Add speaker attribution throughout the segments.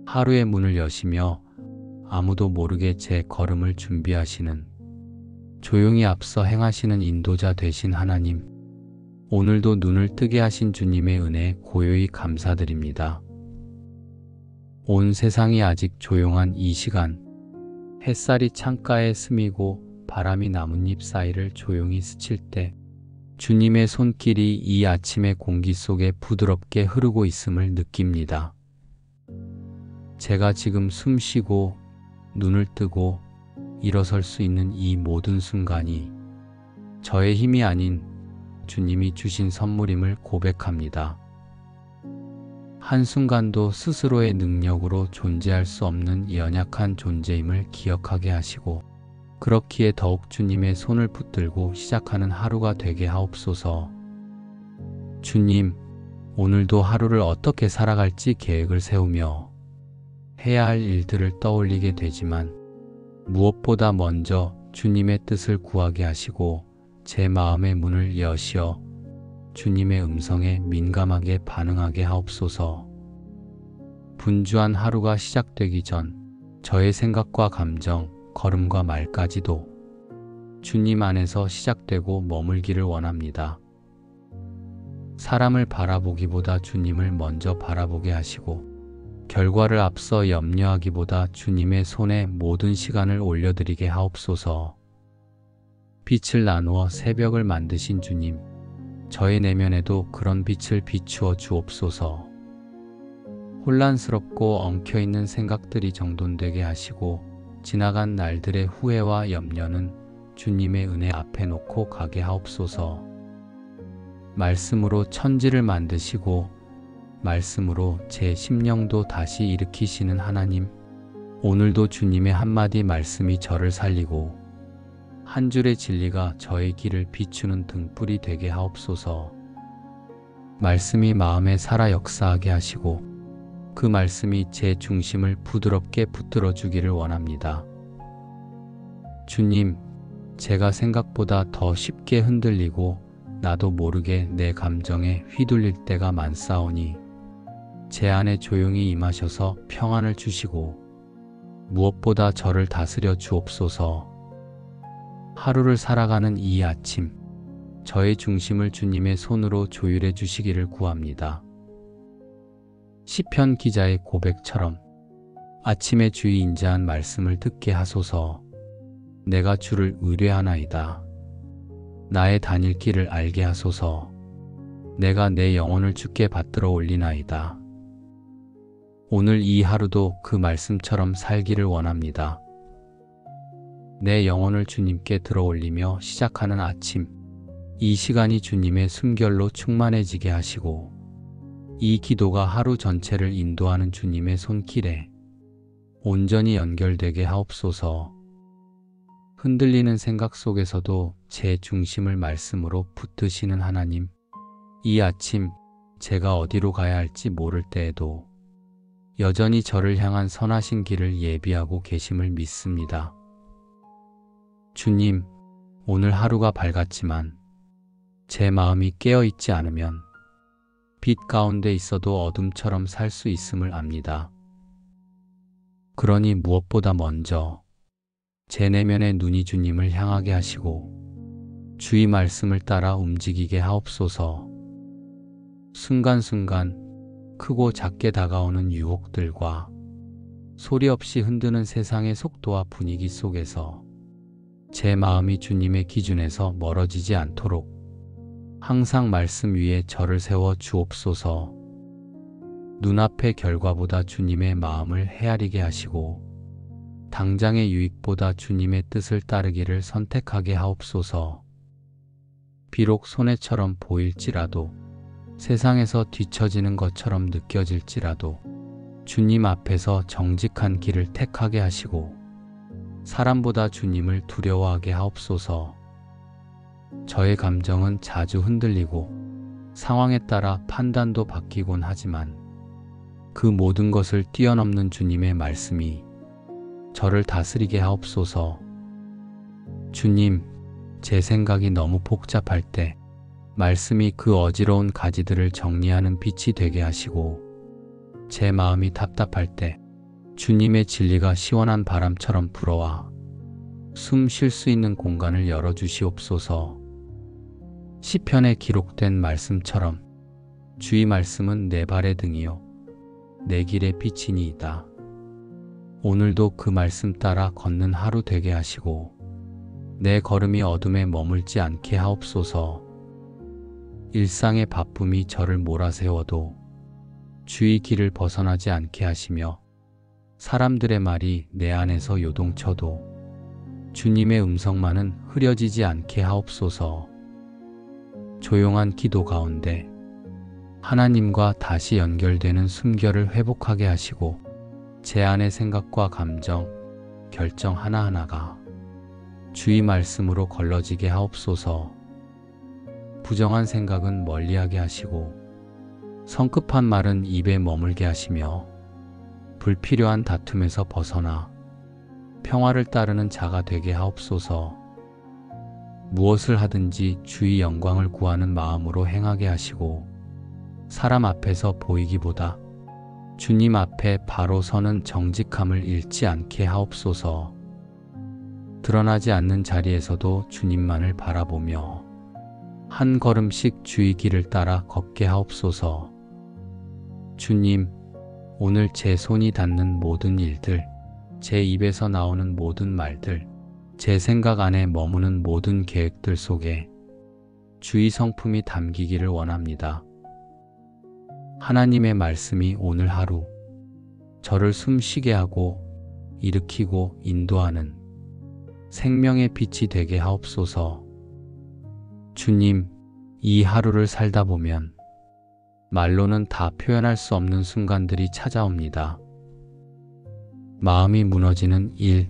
Speaker 1: 하루의 문을 여시며 아무도 모르게 제 걸음을 준비하시는, 조용히 앞서 행하시는 인도자 되신 하나님, 오늘도 눈을 뜨게 하신 주님의 은혜에 고요히 감사드립니다. 온 세상이 아직 조용한 이 시간, 햇살이 창가에 스미고 바람이 나뭇잎 사이를 조용히 스칠 때 주님의 손길이 이 아침의 공기 속에 부드럽게 흐르고 있음을 느낍니다. 제가 지금 숨 쉬고 눈을 뜨고 일어설 수 있는 이 모든 순간이 저의 힘이 아닌 주님이 주신 선물임을 고백합니다. 한순간도 스스로의 능력으로 존재할 수 없는 연약한 존재임을 기억하게 하시고, 그렇기에 더욱 주님의 손을 붙들고 시작하는 하루가 되게 하옵소서. 주님, 오늘도 하루를 어떻게 살아갈지 계획을 세우며 해야 할 일들을 떠올리게 되지만, 무엇보다 먼저 주님의 뜻을 구하게 하시고 제 마음의 문을 여시어 주님의 음성에 민감하게 반응하게 하옵소서. 분주한 하루가 시작되기 전 저의 생각과 감정, 걸음과 말까지도 주님 안에서 시작되고 머물기를 원합니다. 사람을 바라보기보다 주님을 먼저 바라보게 하시고, 결과를 앞서 염려하기보다 주님의 손에 모든 시간을 올려드리게 하옵소서. 빛을 나누어 새벽을 만드신 주님, 저의 내면에도 그런 빛을 비추어 주옵소서. 혼란스럽고 엉켜있는 생각들이 정돈되게 하시고, 지나간 날들의 후회와 염려는 주님의 은혜 앞에 놓고 가게 하옵소서. 말씀으로 천지를 만드시고 말씀으로 제 심령도 다시 일으키시는 하나님, 오늘도 주님의 한마디 말씀이 저를 살리고 한 줄의 진리가 저의 길을 비추는 등불이 되게 하옵소서. 말씀이 마음에 살아 역사하게 하시고 그 말씀이 제 중심을 부드럽게 붙들어 주기를 원합니다. 주님, 제가 생각보다 더 쉽게 흔들리고 나도 모르게 내 감정에 휘둘릴 때가 많사오니 제 안에 조용히 임하셔서 평안을 주시고 무엇보다 저를 다스려 주옵소서. 하루를 살아가는 이 아침, 저의 중심을 주님의 손으로 조율해 주시기를 구합니다. 시편 기자의 고백처럼 아침의 주의 인자한 말씀을 듣게 하소서. 내가 주를 의뢰하나이다. 나의 다닐 길을 알게 하소서. 내가 내 영혼을 주께 받들어 올리나이다. 오늘 이 하루도 그 말씀처럼 살기를 원합니다. 내 영혼을 주님께 들어 올리며 시작하는 아침, 이 시간이 주님의 숨결로 충만해지게 하시고 이 기도가 하루 전체를 인도하는 주님의 손길에 온전히 연결되게 하옵소서. 흔들리는 생각 속에서도 제 중심을 말씀으로 붙드시는 하나님, 이 아침 제가 어디로 가야 할지 모를 때에도 여전히 저를 향한 선하신 길을 예비하고 계심을 믿습니다. 주님, 오늘 하루가 밝았지만 제 마음이 깨어있지 않으면 빛 가운데 있어도 어둠처럼 살 수 있음을 압니다. 그러니 무엇보다 먼저 제 내면의 눈이 주님을 향하게 하시고 주의 말씀을 따라 움직이게 하옵소서. 순간순간 크고 작게 다가오는 유혹들과 소리 없이 흔드는 세상의 속도와 분위기 속에서 제 마음이 주님의 기준에서 멀어지지 않도록 항상 말씀 위에 저를 세워 주옵소서. 눈앞의 결과보다 주님의 마음을 헤아리게 하시고 당장의 유익보다 주님의 뜻을 따르기를 선택하게 하옵소서. 비록 손해처럼 보일지라도, 세상에서 뒤처지는 것처럼 느껴질지라도 주님 앞에서 정직한 길을 택하게 하시고 사람보다 주님을 두려워하게 하옵소서. 저의 감정은 자주 흔들리고 상황에 따라 판단도 바뀌곤 하지만 그 모든 것을 뛰어넘는 주님의 말씀이 저를 다스리게 하옵소서. 주님, 제 생각이 너무 복잡할 때 말씀이 그 어지러운 가지들을 정리하는 빛이 되게 하시고 제 마음이 답답할 때 주님의 진리가 시원한 바람처럼 불어와 숨 쉴 수 있는 공간을 열어주시옵소서. 시편에 기록된 말씀처럼 주의 말씀은 내 발의 등이요 내 길의 빛이니이다. 오늘도 그 말씀 따라 걷는 하루 되게 하시고 내 걸음이 어둠에 머물지 않게 하옵소서. 일상의 바쁨이 저를 몰아세워도 주의 길을 벗어나지 않게 하시며 사람들의 말이 내 안에서 요동쳐도 주님의 음성만은 흐려지지 않게 하옵소서. 조용한 기도 가운데 하나님과 다시 연결되는 숨결을 회복하게 하시고 제 안의 생각과 감정, 결정 하나하나가 주의 말씀으로 걸러지게 하옵소서. 부정한 생각은 멀리하게 하시고 성급한 말은 입에 머물게 하시며 불필요한 다툼에서 벗어나 평화를 따르는 자가 되게 하옵소서. 무엇을 하든지 주의 영광을 구하는 마음으로 행하게 하시고 사람 앞에서 보이기보다 주님 앞에 바로 서는 정직함을 잃지 않게 하옵소서. 드러나지 않는 자리에서도 주님만을 바라보며 한 걸음씩 주의 길을 따라 걷게 하옵소서. 주님, 오늘 제 손이 닿는 모든 일들, 제 입에서 나오는 모든 말들, 제 생각 안에 머무는 모든 계획들 속에 주의 성품이 담기기를 원합니다. 하나님의 말씀이 오늘 하루 저를 숨쉬게 하고 일으키고 인도하는 생명의 빛이 되게 하옵소서. 주님, 이 하루를 살다 보면 말로는 다 표현할 수 없는 순간들이 찾아옵니다. 마음이 무너지는 일,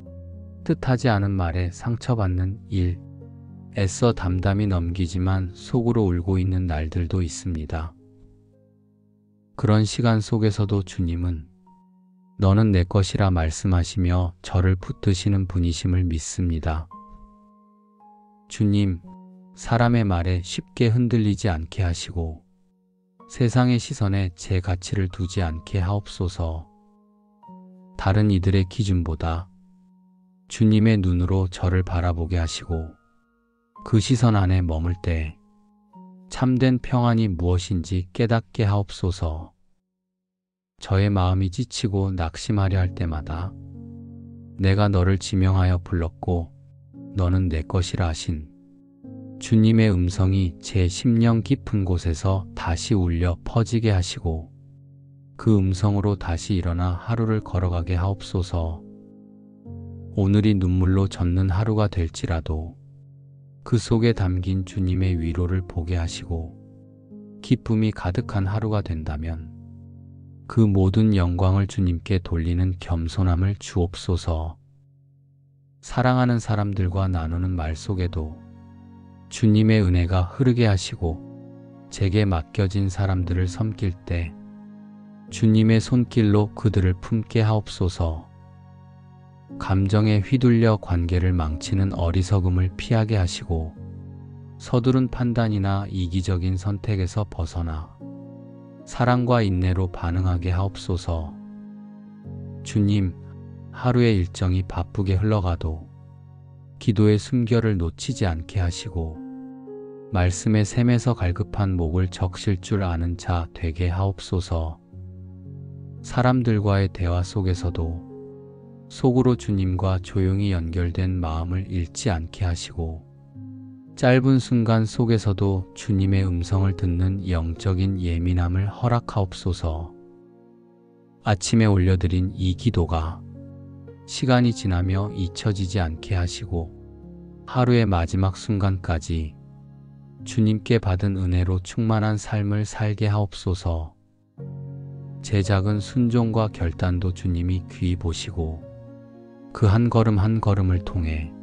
Speaker 1: 뜻하지 않은 말에 상처받는 일, 애써 담담히 넘기지만 속으로 울고 있는 날들도 있습니다. 그런 시간 속에서도 주님은 너는 내 것이라 말씀하시며 저를 붙드시는 분이심을 믿습니다. 주님, 사람의 말에 쉽게 흔들리지 않게 하시고 세상의 시선에 제 가치를 두지 않게 하옵소서. 다른 이들의 기준보다 주님의 눈으로 저를 바라보게 하시고 그 시선 안에 머물 때 참된 평안이 무엇인지 깨닫게 하옵소서. 저의 마음이 지치고 낙심하려 할 때마다 내가 너를 지명하여 불렀고 너는 내 것이라 하신 주님의 음성이 제 심령 깊은 곳에서 다시 울려 퍼지게 하시고 그 음성으로 다시 일어나 하루를 걸어가게 하옵소서. 오늘이 눈물로 젖는 하루가 될지라도 그 속에 담긴 주님의 위로를 보게 하시고 기쁨이 가득한 하루가 된다면 그 모든 영광을 주님께 돌리는 겸손함을 주옵소서. 사랑하는 사람들과 나누는 말 속에도 주님의 은혜가 흐르게 하시고 제게 맡겨진 사람들을 섬길 때 주님의 손길로 그들을 품게 하옵소서. 감정에 휘둘려 관계를 망치는 어리석음을 피하게 하시고 서두른 판단이나 이기적인 선택에서 벗어나 사랑과 인내로 반응하게 하옵소서. 주님, 하루의 일정이 바쁘게 흘러가도 기도의 숨결을 놓치지 않게 하시고 말씀의 샘에서 갈급한 목을 적실 줄 아는 자 되게 하옵소서. 사람들과의 대화 속에서도 속으로 주님과 조용히 연결된 마음을 잃지 않게 하시고 짧은 순간 속에서도 주님의 음성을 듣는 영적인 예민함을 허락하옵소서. 아침에 올려드린 이 기도가 시간이 지나며 잊혀지지 않게 하시고 하루의 마지막 순간까지 주님께 받은 은혜로 충만한 삶을 살게 하옵소서. 제 작은 순종과 결단도 주님이 귀히 보시고 그 한 걸음 한 걸음을 통해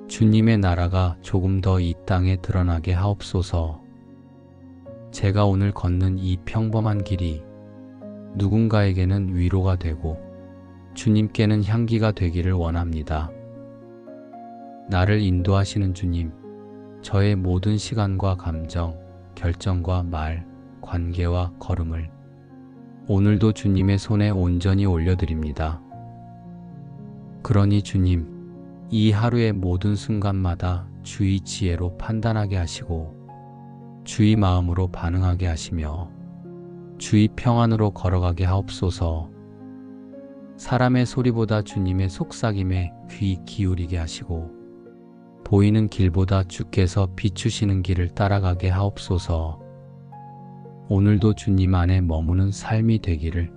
Speaker 1: 주님의 나라가 조금 더 이 땅에 드러나게 하옵소서. 제가 오늘 걷는 이 평범한 길이 누군가에게는 위로가 되고 주님께는 향기가 되기를 원합니다. 나를 인도하시는 주님, 저의 모든 시간과 감정, 결정과 말, 관계와 걸음을 오늘도 주님의 손에 온전히 올려드립니다. 그러니 주님, 이 하루의 모든 순간마다 주의 지혜로 판단하게 하시고 주의 마음으로 반응하게 하시며 주의 평안으로 걸어가게 하옵소서. 사람의 소리보다 주님의 속삭임에 귀 기울이게 하시고 보이는 길보다 주께서 비추시는 길을 따라가게 하옵소서. 오늘도 주님 안에 머무는 삶이 되기를,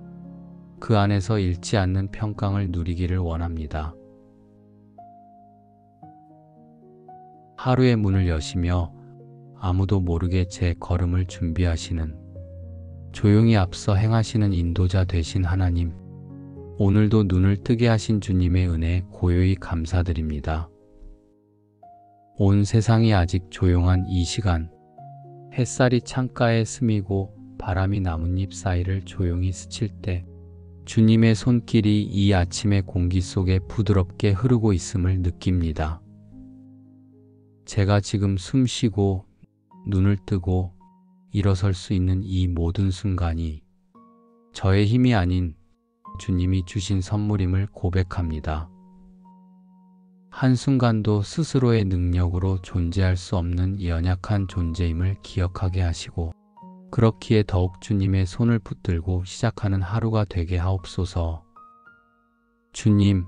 Speaker 1: 그 안에서 잃지 않는 평강을 누리기를 원합니다. 하루의 문을 여시며 아무도 모르게 제 걸음을 준비하시는, 조용히 앞서 행하시는 인도자 되신 하나님, 오늘도 눈을 뜨게 하신 주님의 은혜에 고요히 감사드립니다. 온 세상이 아직 조용한 이 시간, 햇살이 창가에 스미고 바람이 나뭇잎 사이를 조용히 스칠 때 주님의 손길이 이 아침의 공기 속에 부드럽게 흐르고 있음을 느낍니다. 제가 지금 숨 쉬고 눈을 뜨고 일어설 수 있는 이 모든 순간이 저의 힘이 아닌 주님이 주신 선물임을 고백합니다. 한순간도 스스로의 능력으로 존재할 수 없는 연약한 존재임을 기억하게 하시고, 그렇기에 더욱 주님의 손을 붙들고 시작하는 하루가 되게 하옵소서. 주님,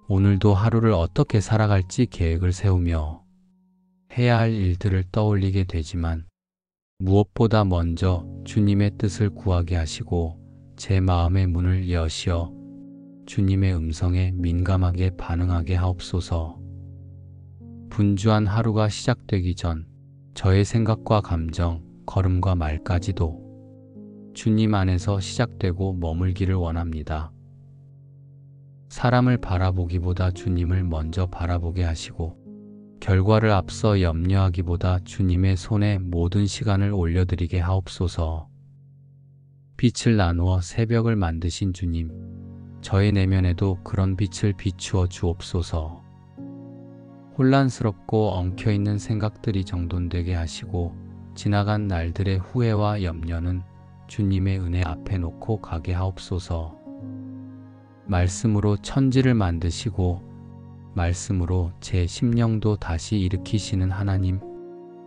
Speaker 1: 오늘도 하루를 어떻게 살아갈지 계획을 세우며 해야 할 일들을 떠올리게 되지만 무엇보다 먼저 주님의 뜻을 구하게 하시고 제 마음의 문을 여시어 주님의 음성에 민감하게 반응하게 하옵소서. 분주한 하루가 시작되기 전 저의 생각과 감정, 걸음과 말까지도 주님 안에서 시작되고 머물기를 원합니다. 사람을 바라보기보다 주님을 먼저 바라보게 하시고 결과를 앞서 염려하기보다 주님의 손에 모든 시간을 올려드리게 하옵소서. 빛을 나누어 새벽을 만드신 주님, 저의 내면에도 그런 빛을 비추어 주옵소서. 혼란스럽고 엉켜있는 생각들이 정돈되게 하시고 지나간 날들의 후회와 염려는 주님의 은혜 앞에 놓고 가게 하옵소서. 말씀으로 천지를 만드시고 말씀으로 제 심령도 다시 일으키시는 하나님,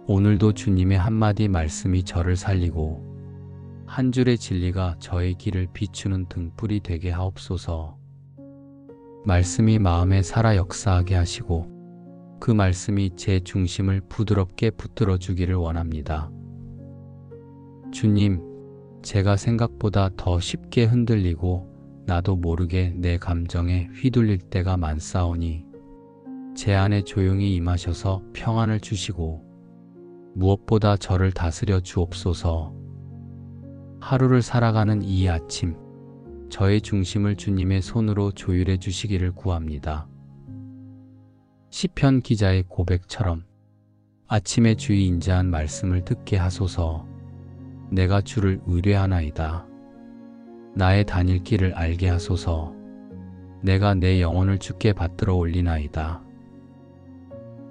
Speaker 1: 오늘도 주님의 한마디 말씀이 저를 살리고 한 줄의 진리가 저의 길을 비추는 등불이 되게 하옵소서. 말씀이 마음에 살아 역사하게 하시고 그 말씀이 제 중심을 부드럽게 붙들어 주기를 원합니다. 주님, 제가 생각보다 더 쉽게 흔들리고 나도 모르게 내 감정에 휘둘릴 때가 많사오니 제 안에 조용히 임하셔서 평안을 주시고 무엇보다 저를 다스려 주옵소서. 하루를 살아가는 이 아침, 저의 중심을 주님의 손으로 조율해 주시기를 구합니다. 시편 기자의 고백처럼 아침의 주의 인자한 말씀을 듣게 하소서. 내가 주를 의뢰하나이다. 나의 다닐 길을 알게 하소서. 내가 내 영혼을 주께 받들어 올리나이다.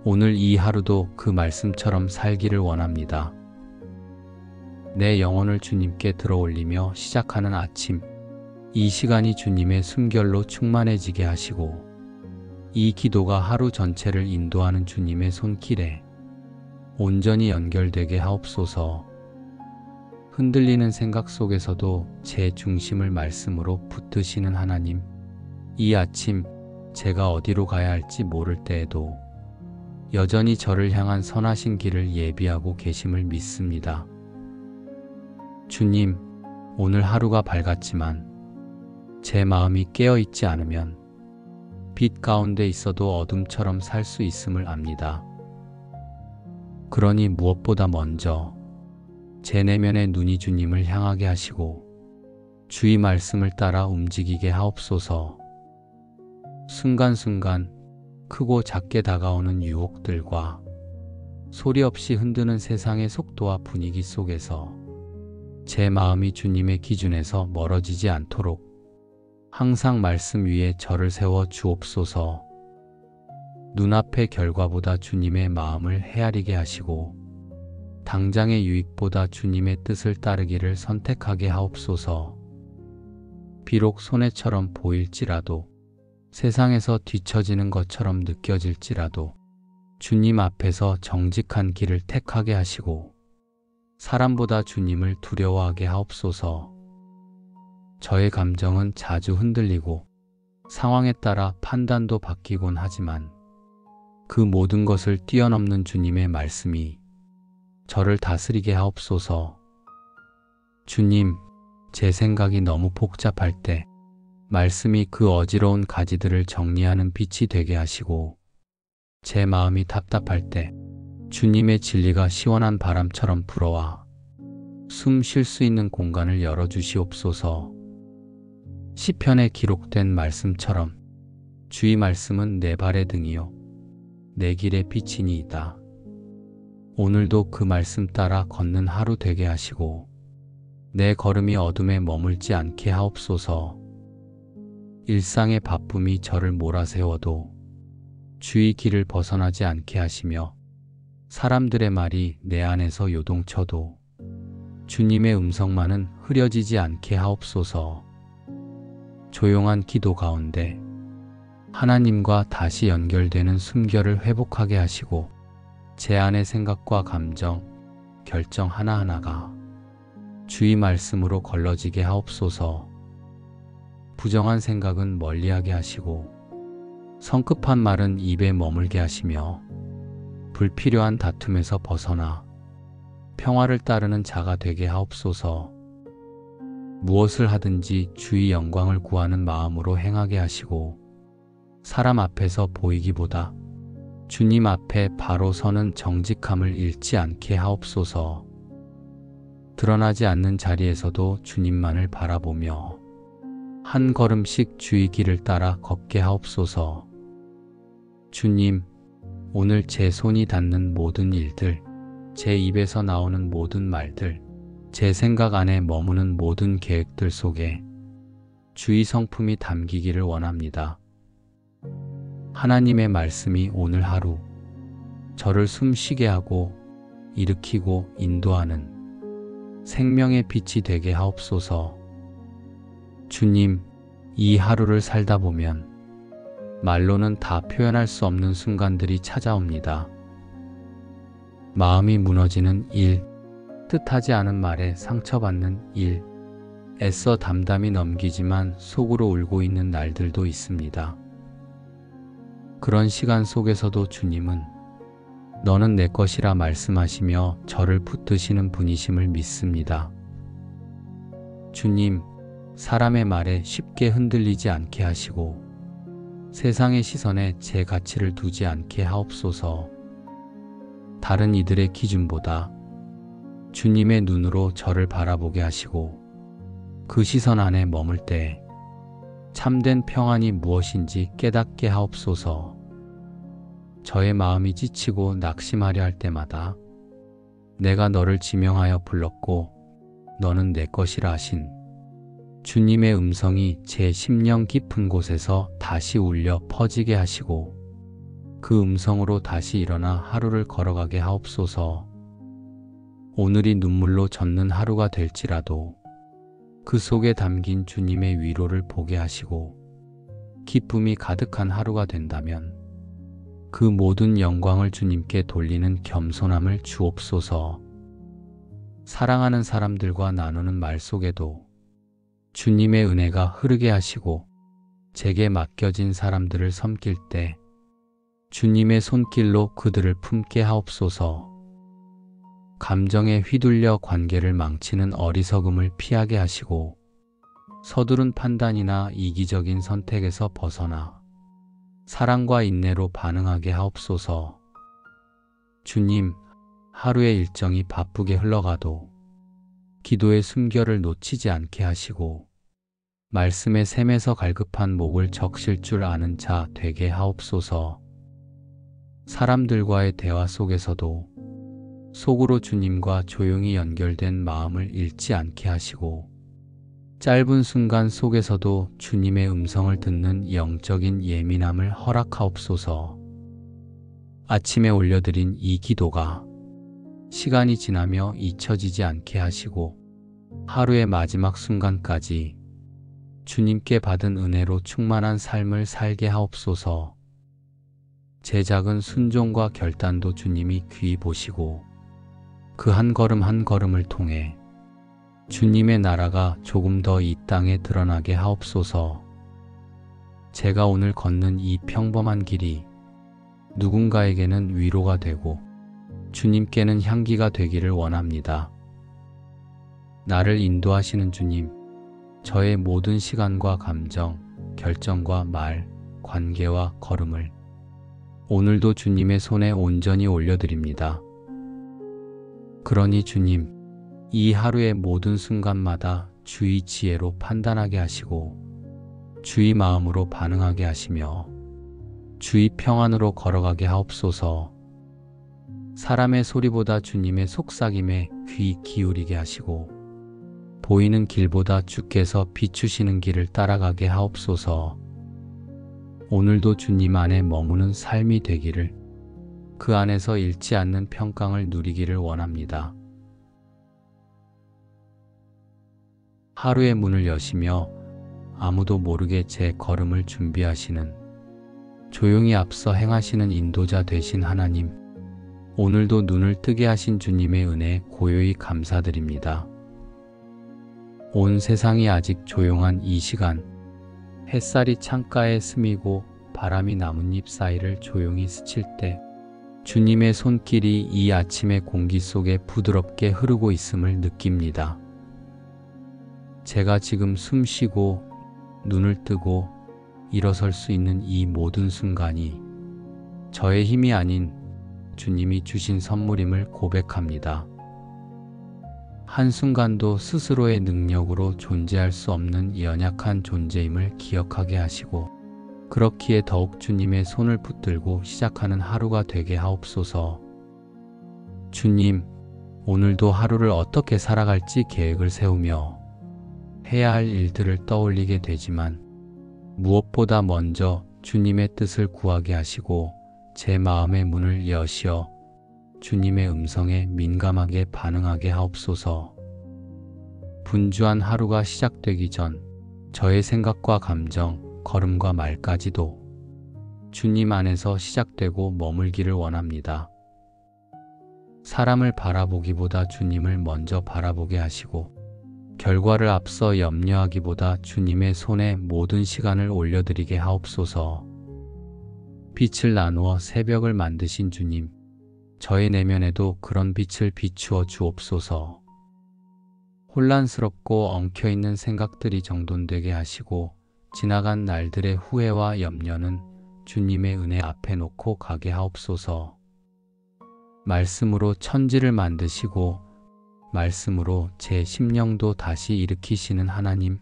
Speaker 1: 오늘 이 하루도 그 말씀처럼 살기를 원합니다. 내 영혼을 주님께 들어 올리며 시작하는 아침, 이 시간이 주님의 숨결로 충만해지게 하시고 이 기도가 하루 전체를 인도하는 주님의 손길에 온전히 연결되게 하옵소서. 흔들리는 생각 속에서도 제 중심을 말씀으로 붙드시는 하나님, 이 아침 제가 어디로 가야 할지 모를 때에도 여전히 저를 향한 선하신 길을 예비하고 계심을 믿습니다. 주님, 오늘 하루가 밝았지만 제 마음이 깨어있지 않으면 빛 가운데 있어도 어둠처럼 살 수 있음을 압니다. 그러니 무엇보다 먼저 제 내면의 눈이 주님을 향하게 하시고 주의 말씀을 따라 움직이게 하옵소서. 순간순간 크고 작게 다가오는 유혹들과 소리 없이 흔드는 세상의 속도와 분위기 속에서 제 마음이 주님의 기준에서 멀어지지 않도록 항상 말씀 위에 저를 세워 주옵소서. 눈앞의 결과보다 주님의 마음을 헤아리게 하시고 당장의 유익보다 주님의 뜻을 따르기를 선택하게 하옵소서. 비록 손해처럼 보일지라도, 세상에서 뒤처지는 것처럼 느껴질지라도 주님 앞에서 정직한 길을 택하게 하시고 사람보다 주님을 두려워하게 하옵소서. 저의 감정은 자주 흔들리고 상황에 따라 판단도 바뀌곤 하지만 그 모든 것을 뛰어넘는 주님의 말씀이 저를 다스리게 하옵소서. 주님, 제 생각이 너무 복잡할 때 말씀이 그 어지러운 가지들을 정리하는 빛이 되게 하시고, 제 마음이 답답할 때 주님의 진리가 시원한 바람처럼 불어와 숨 쉴 수 있는 공간을 열어주시옵소서. 시편에 기록된 말씀처럼 주의 말씀은 내 발의 등이요 내 길의 빛이니이다. 오늘도 그 말씀 따라 걷는 하루 되게 하시고 내 걸음이 어둠에 머물지 않게 하옵소서. 일상의 바쁨이 저를 몰아세워도 주의 길을 벗어나지 않게 하시며 사람들의 말이 내 안에서 요동쳐도 주님의 음성만은 흐려지지 않게 하옵소서. 조용한 기도 가운데 하나님과 다시 연결되는 순결을 회복하게 하시고 제 안의 생각과 감정, 결정 하나하나가 주의 말씀으로 걸러지게 하옵소서. 부정한 생각은 멀리하게 하시고 성급한 말은 입에 머물게 하시며 불필요한 다툼에서 벗어나 평화를 따르는 자가 되게 하옵소서. 무엇을 하든지 주의 영광을 구하는 마음으로 행하게 하시고 사람 앞에서 보이기보다 주님 앞에 바로 서는 정직함을 잃지 않게 하옵소서. 드러나지 않는 자리에서도 주님만을 바라보며 한 걸음씩 주의 길을 따라 걷게 하옵소서. 주님, 오늘 제 손이 닿는 모든 일들, 제 입에서 나오는 모든 말들, 제 생각 안에 머무는 모든 계획들 속에 주의 성품이 담기기를 원합니다. 하나님의 말씀이 오늘 하루 저를 숨쉬게 하고 일으키고 인도하는 생명의 빛이 되게 하옵소서. 주님, 이 하루를 살다 보면 말로는 다 표현할 수 없는 순간들이 찾아옵니다. 마음이 무너지는 일, 뜻하지 않은 말에 상처받는 일, 애써 담담히 넘기지만 속으로 울고 있는 날들도 있습니다. 그런 시간 속에서도 주님은 너는 내 것이라 말씀하시며 저를 붙드시는 분이심을 믿습니다. 주님, 사람의 말에 쉽게 흔들리지 않게 하시고 세상의 시선에 제 가치를 두지 않게 하옵소서. 다른 이들의 기준보다 주님의 눈으로 저를 바라보게 하시고 그 시선 안에 머물 때 참된 평안이 무엇인지 깨닫게 하옵소서. 저의 마음이 지치고 낙심하려 할 때마다 내가 너를 지명하여 불렀고 너는 내 것이라 하신 주님의 음성이 제 심령 깊은 곳에서 다시 울려 퍼지게 하시고 그 음성으로 다시 일어나 하루를 걸어가게 하옵소서. 오늘이 눈물로 젖는 하루가 될지라도 그 속에 담긴 주님의 위로를 보게 하시고 기쁨이 가득한 하루가 된다면 그 모든 영광을 주님께 돌리는 겸손함을 주옵소서. 사랑하는 사람들과 나누는 말 속에도 주님의 은혜가 흐르게 하시고 제게 맡겨진 사람들을 섬길 때 주님의 손길로 그들을 품게 하옵소서. 감정에 휘둘려 관계를 망치는 어리석음을 피하게 하시고 서두른 판단이나 이기적인 선택에서 벗어나 사랑과 인내로 반응하게 하옵소서. 주님, 하루의 일정이 바쁘게 흘러가도 기도의 숨결을 놓치지 않게 하시고 말씀의 샘에서 갈급한 목을 적실 줄 아는 자 되게 하옵소서. 사람들과의 대화 속에서도 속으로 주님과 조용히 연결된 마음을 잃지 않게 하시고 짧은 순간 속에서도 주님의 음성을 듣는 영적인 예민함을 허락하옵소서. 아침에 올려드린 이 기도가 시간이 지나며 잊혀지지 않게 하시고 하루의 마지막 순간까지 주님께 받은 은혜로 충만한 삶을 살게 하옵소서. 제 작은 순종과 결단도 주님이 귀히 보시고 그 한 걸음 한 걸음을 통해 주님의 나라가 조금 더 이 땅에 드러나게 하옵소서. 제가 오늘 걷는 이 평범한 길이 누군가에게는 위로가 되고 주님께는 향기가 되기를 원합니다. 나를 인도하시는 주님, 저의 모든 시간과 감정, 결정과 말, 관계와 걸음을 오늘도 주님의 손에 온전히 올려드립니다. 그러니 주님, 이 하루의 모든 순간마다 주의 지혜로 판단하게 하시고 주의 마음으로 반응하게 하시며 주의 평안으로 걸어가게 하옵소서. 사람의 소리보다 주님의 속삭임에 귀 기울이게 하시고 보이는 길보다 주께서 비추시는 길을 따라가게 하옵소서. 오늘도 주님 안에 머무는 삶이 되기를, 그 안에서 잃지 않는 평강을 누리기를 원합니다. 하루의 문을 여시며 아무도 모르게 제 걸음을 준비하시는, 조용히 앞서 행하시는 인도자 되신 하나님, 오늘도 눈을 뜨게 하신 주님의 은혜에 고요히 감사드립니다. 온 세상이 아직 조용한 이 시간, 햇살이 창가에 스미고 바람이 나뭇잎 사이를 조용히 스칠 때 주님의 손길이 이 아침의 공기 속에 부드럽게 흐르고 있음을 느낍니다. 제가 지금 숨 쉬고 눈을 뜨고 일어설 수 있는 이 모든 순간이 저의 힘이 아닌 주님이 주신 선물임을 고백합니다. 한순간도 스스로의 능력으로 존재할 수 없는 연약한 존재임을 기억하게 하시고 그렇기에 더욱 주님의 손을 붙들고 시작하는 하루가 되게 하옵소서. 주님, 오늘도 하루를 어떻게 살아갈지 계획을 세우며 해야 할 일들을 떠올리게 되지만 무엇보다 먼저 주님의 뜻을 구하게 하시고 제 마음의 문을 여시어 주님의 음성에 민감하게 반응하게 하옵소서. 분주한 하루가 시작되기 전 저의 생각과 감정, 걸음과 말까지도 주님 안에서 시작되고 머물기를 원합니다. 사람을 바라보기보다 주님을 먼저 바라보게 하시고 결과를 앞서 염려하기보다 주님의 손에 모든 시간을 올려드리게 하옵소서. 빛을 나누어 새벽을 만드신 주님, 저의 내면에도 그런 빛을 비추어 주옵소서. 혼란스럽고 엉켜있는 생각들이 정돈되게 하시고 지나간 날들의 후회와 염려는 주님의 은혜 앞에 놓고 가게 하옵소서. 말씀으로 천지를 만드시고 말씀으로 제 심령도 다시 일으키시는 하나님,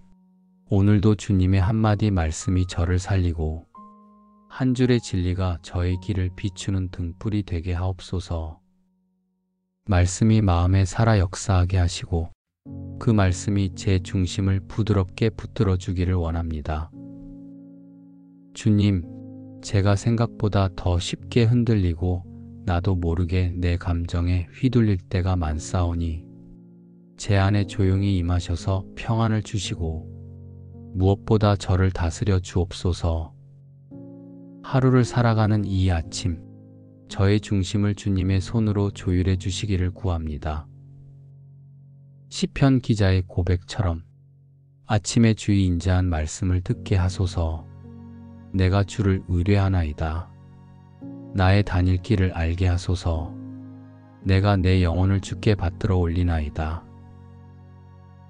Speaker 1: 오늘도 주님의 한마디 말씀이 저를 살리고 한 줄의 진리가 저의 길을 비추는 등불이 되게 하옵소서. 말씀이 마음에 살아 역사하게 하시고 그 말씀이 제 중심을 부드럽게 붙들어 주기를 원합니다. 주님, 제가 생각보다 더 쉽게 흔들리고 나도 모르게 내 감정에 휘둘릴 때가 많사오니 제 안에 조용히 임하셔서 평안을 주시고 무엇보다 저를 다스려 주옵소서. 하루를 살아가는 이 아침, 저의 중심을 주님의 손으로 조율해 주시기를 구합니다. 시편 기자의 고백처럼 아침의 주의 인자한 말씀을 듣게 하소서. 내가 주를 의뢰하나이다. 나의 다닐 길을 알게 하소서. 내가 내 영혼을 주께 받들어 올리나이다.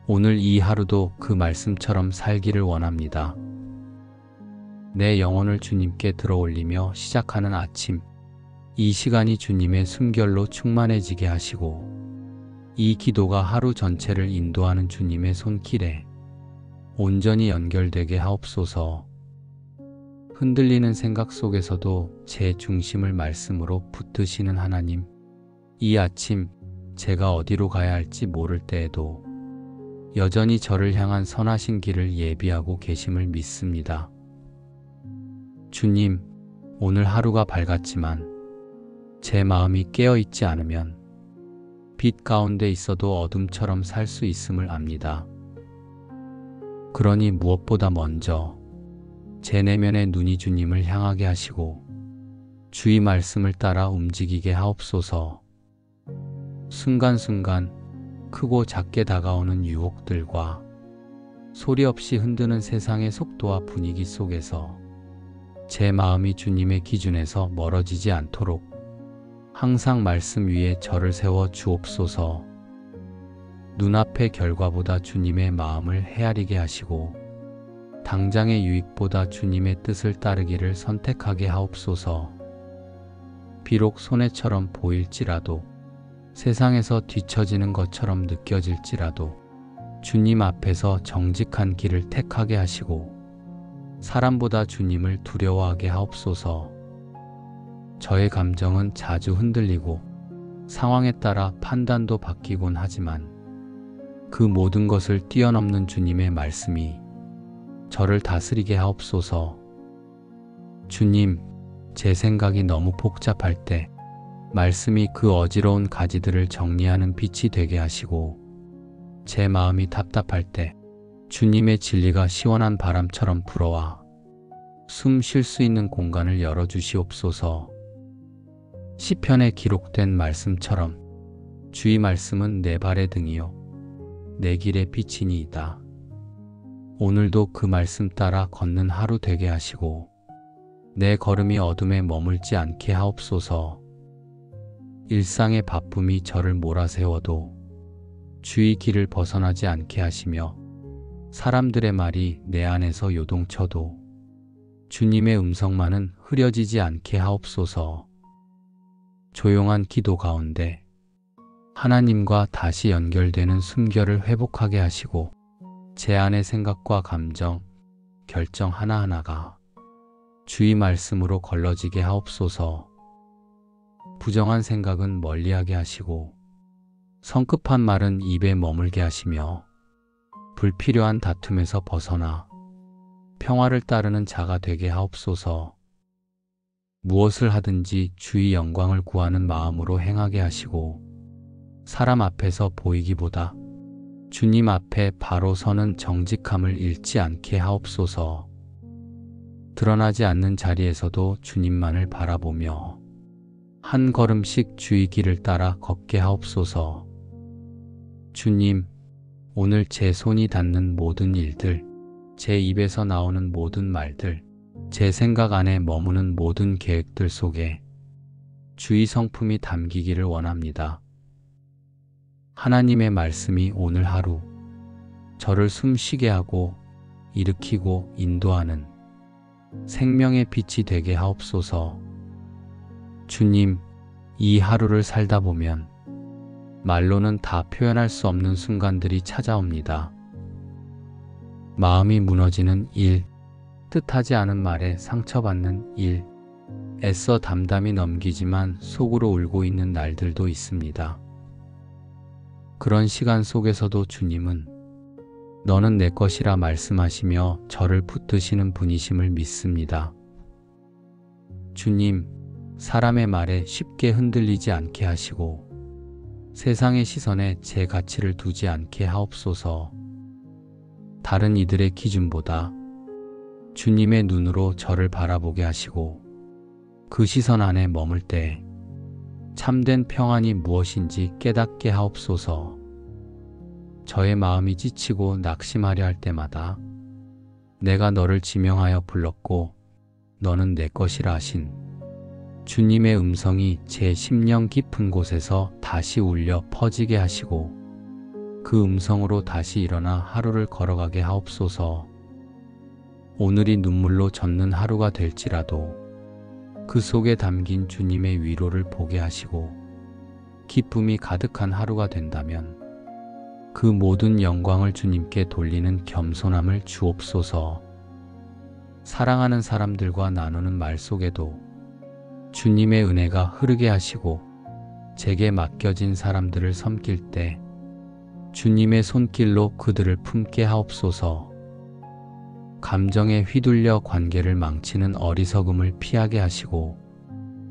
Speaker 1: 오늘 이 하루도 그 말씀처럼 살기를 원합니다. 내 영혼을 주님께 들어 올리며 시작하는 아침, 이 시간이 주님의 숨결로 충만해지게 하시고 이 기도가 하루 전체를 인도하는 주님의 손길에 온전히 연결되게 하옵소서. 흔들리는 생각 속에서도 제 중심을 말씀으로 붙드시는 하나님, 이 아침 제가 어디로 가야 할지 모를 때에도 여전히 저를 향한 선하신 길을 예비하고 계심을 믿습니다. 주님, 오늘 하루가 밝았지만 제 마음이 깨어있지 않으면 빛 가운데 있어도 어둠처럼 살 수 있음을 압니다. 그러니 무엇보다 먼저 제 내면의 눈이 주님을 향하게 하시고 주의 말씀을 따라 움직이게 하옵소서. 순간순간 크고 작게 다가오는 유혹들과 소리 없이 흔드는 세상의 속도와 분위기 속에서 제 마음이 주님의 기준에서 멀어지지 않도록 항상 말씀 위에 저를 세워 주옵소서. 눈앞의 결과보다 주님의 마음을 헤아리게 하시고 당장의 유익보다 주님의 뜻을 따르기를 선택하게 하옵소서. 비록 손해처럼 보일지라도 세상에서 뒤처지는 것처럼 느껴질지라도 주님 앞에서 정직한 길을 택하게 하시고 사람보다 주님을 두려워하게 하옵소서. 저의 감정은 자주 흔들리고 상황에 따라 판단도 바뀌곤 하지만 그 모든 것을 뛰어넘는 주님의 말씀이 저를 다스리게 하옵소서. 주님, 제 생각이 너무 복잡할 때 말씀이 그 어지러운 가지들을 정리하는 빛이 되게 하시고 제 마음이 답답할 때 주님의 진리가 시원한 바람처럼 불어와 숨 쉴 수 있는 공간을 열어주시옵소서. 시편에 기록된 말씀처럼 주의 말씀은 내 발의 등이요 내 길의 빛이니이다. 오늘도 그 말씀 따라 걷는 하루 되게 하시고 내 걸음이 어둠에 머물지 않게 하옵소서. 일상의 바쁨이 저를 몰아세워도 주의 길을 벗어나지 않게 하시며 사람들의 말이 내 안에서 요동쳐도 주님의 음성만은 흐려지지 않게 하옵소서. 조용한 기도 가운데 하나님과 다시 연결되는 숨결을 회복하게 하시고 제 안의 생각과 감정, 결정 하나하나가 주의 말씀으로 걸러지게 하옵소서. 부정한 생각은 멀리하게 하시고 성급한 말은 입에 머물게 하시며 불필요한 다툼에서 벗어나 평화를 따르는 자가 되게 하옵소서. 무엇을 하든지 주의 영광을 구하는 마음으로 행하게 하시고 사람 앞에서 보이기보다 주님 앞에 바로 서는 정직함을 잃지 않게 하옵소서. 드러나지 않는 자리에서도 주님만을 바라보며 한 걸음씩 주의 길을 따라 걷게 하옵소서. 주님, 오늘 제 손이 닿는 모든 일들, 제 입에서 나오는 모든 말들, 제 생각 안에 머무는 모든 계획들 속에 주의 성품이 담기기를 원합니다. 하나님의 말씀이 오늘 하루 저를 숨쉬게 하고 일으키고 인도하는 생명의 빛이 되게 하옵소서. 주님, 이 하루를 살다 보면 말로는 다 표현할 수 없는 순간들이 찾아옵니다. 마음이 무너지는 일, 뜻하지 않은 말에 상처받는 일, 애써 담담히 넘기지만 속으로 울고 있는 날들도 있습니다. 그런 시간 속에서도 주님은 너는 내 것이라 말씀하시며 저를 붙드시는 분이심을 믿습니다. 주님, 사람의 말에 쉽게 흔들리지 않게 하시고 세상의 시선에 제 가치를 두지 않게 하옵소서. 다른 이들의 기준보다 주님의 눈으로 저를 바라보게 하시고 그 시선 안에 머물 때 참된 평안이 무엇인지 깨닫게 하옵소서. 저의 마음이 지치고 낙심하려 할 때마다 내가 너를 지명하여 불렀고 너는 내 것이라 하신 주님의 음성이 제 심령 깊은 곳에서 다시 울려 퍼지게 하시고 그 음성으로 다시 일어나 하루를 걸어가게 하옵소서. 오늘이 눈물로 젖는 하루가 될지라도 그 속에 담긴 주님의 위로를 보게 하시고 기쁨이 가득한 하루가 된다면 그 모든 영광을 주님께 돌리는 겸손함을 주옵소서. 사랑하는 사람들과 나누는 말 속에도 주님의 은혜가 흐르게 하시고 제게 맡겨진 사람들을 섬길 때 주님의 손길로 그들을 품게 하옵소서. 감정에 휘둘려 관계를 망치는 어리석음을 피하게 하시고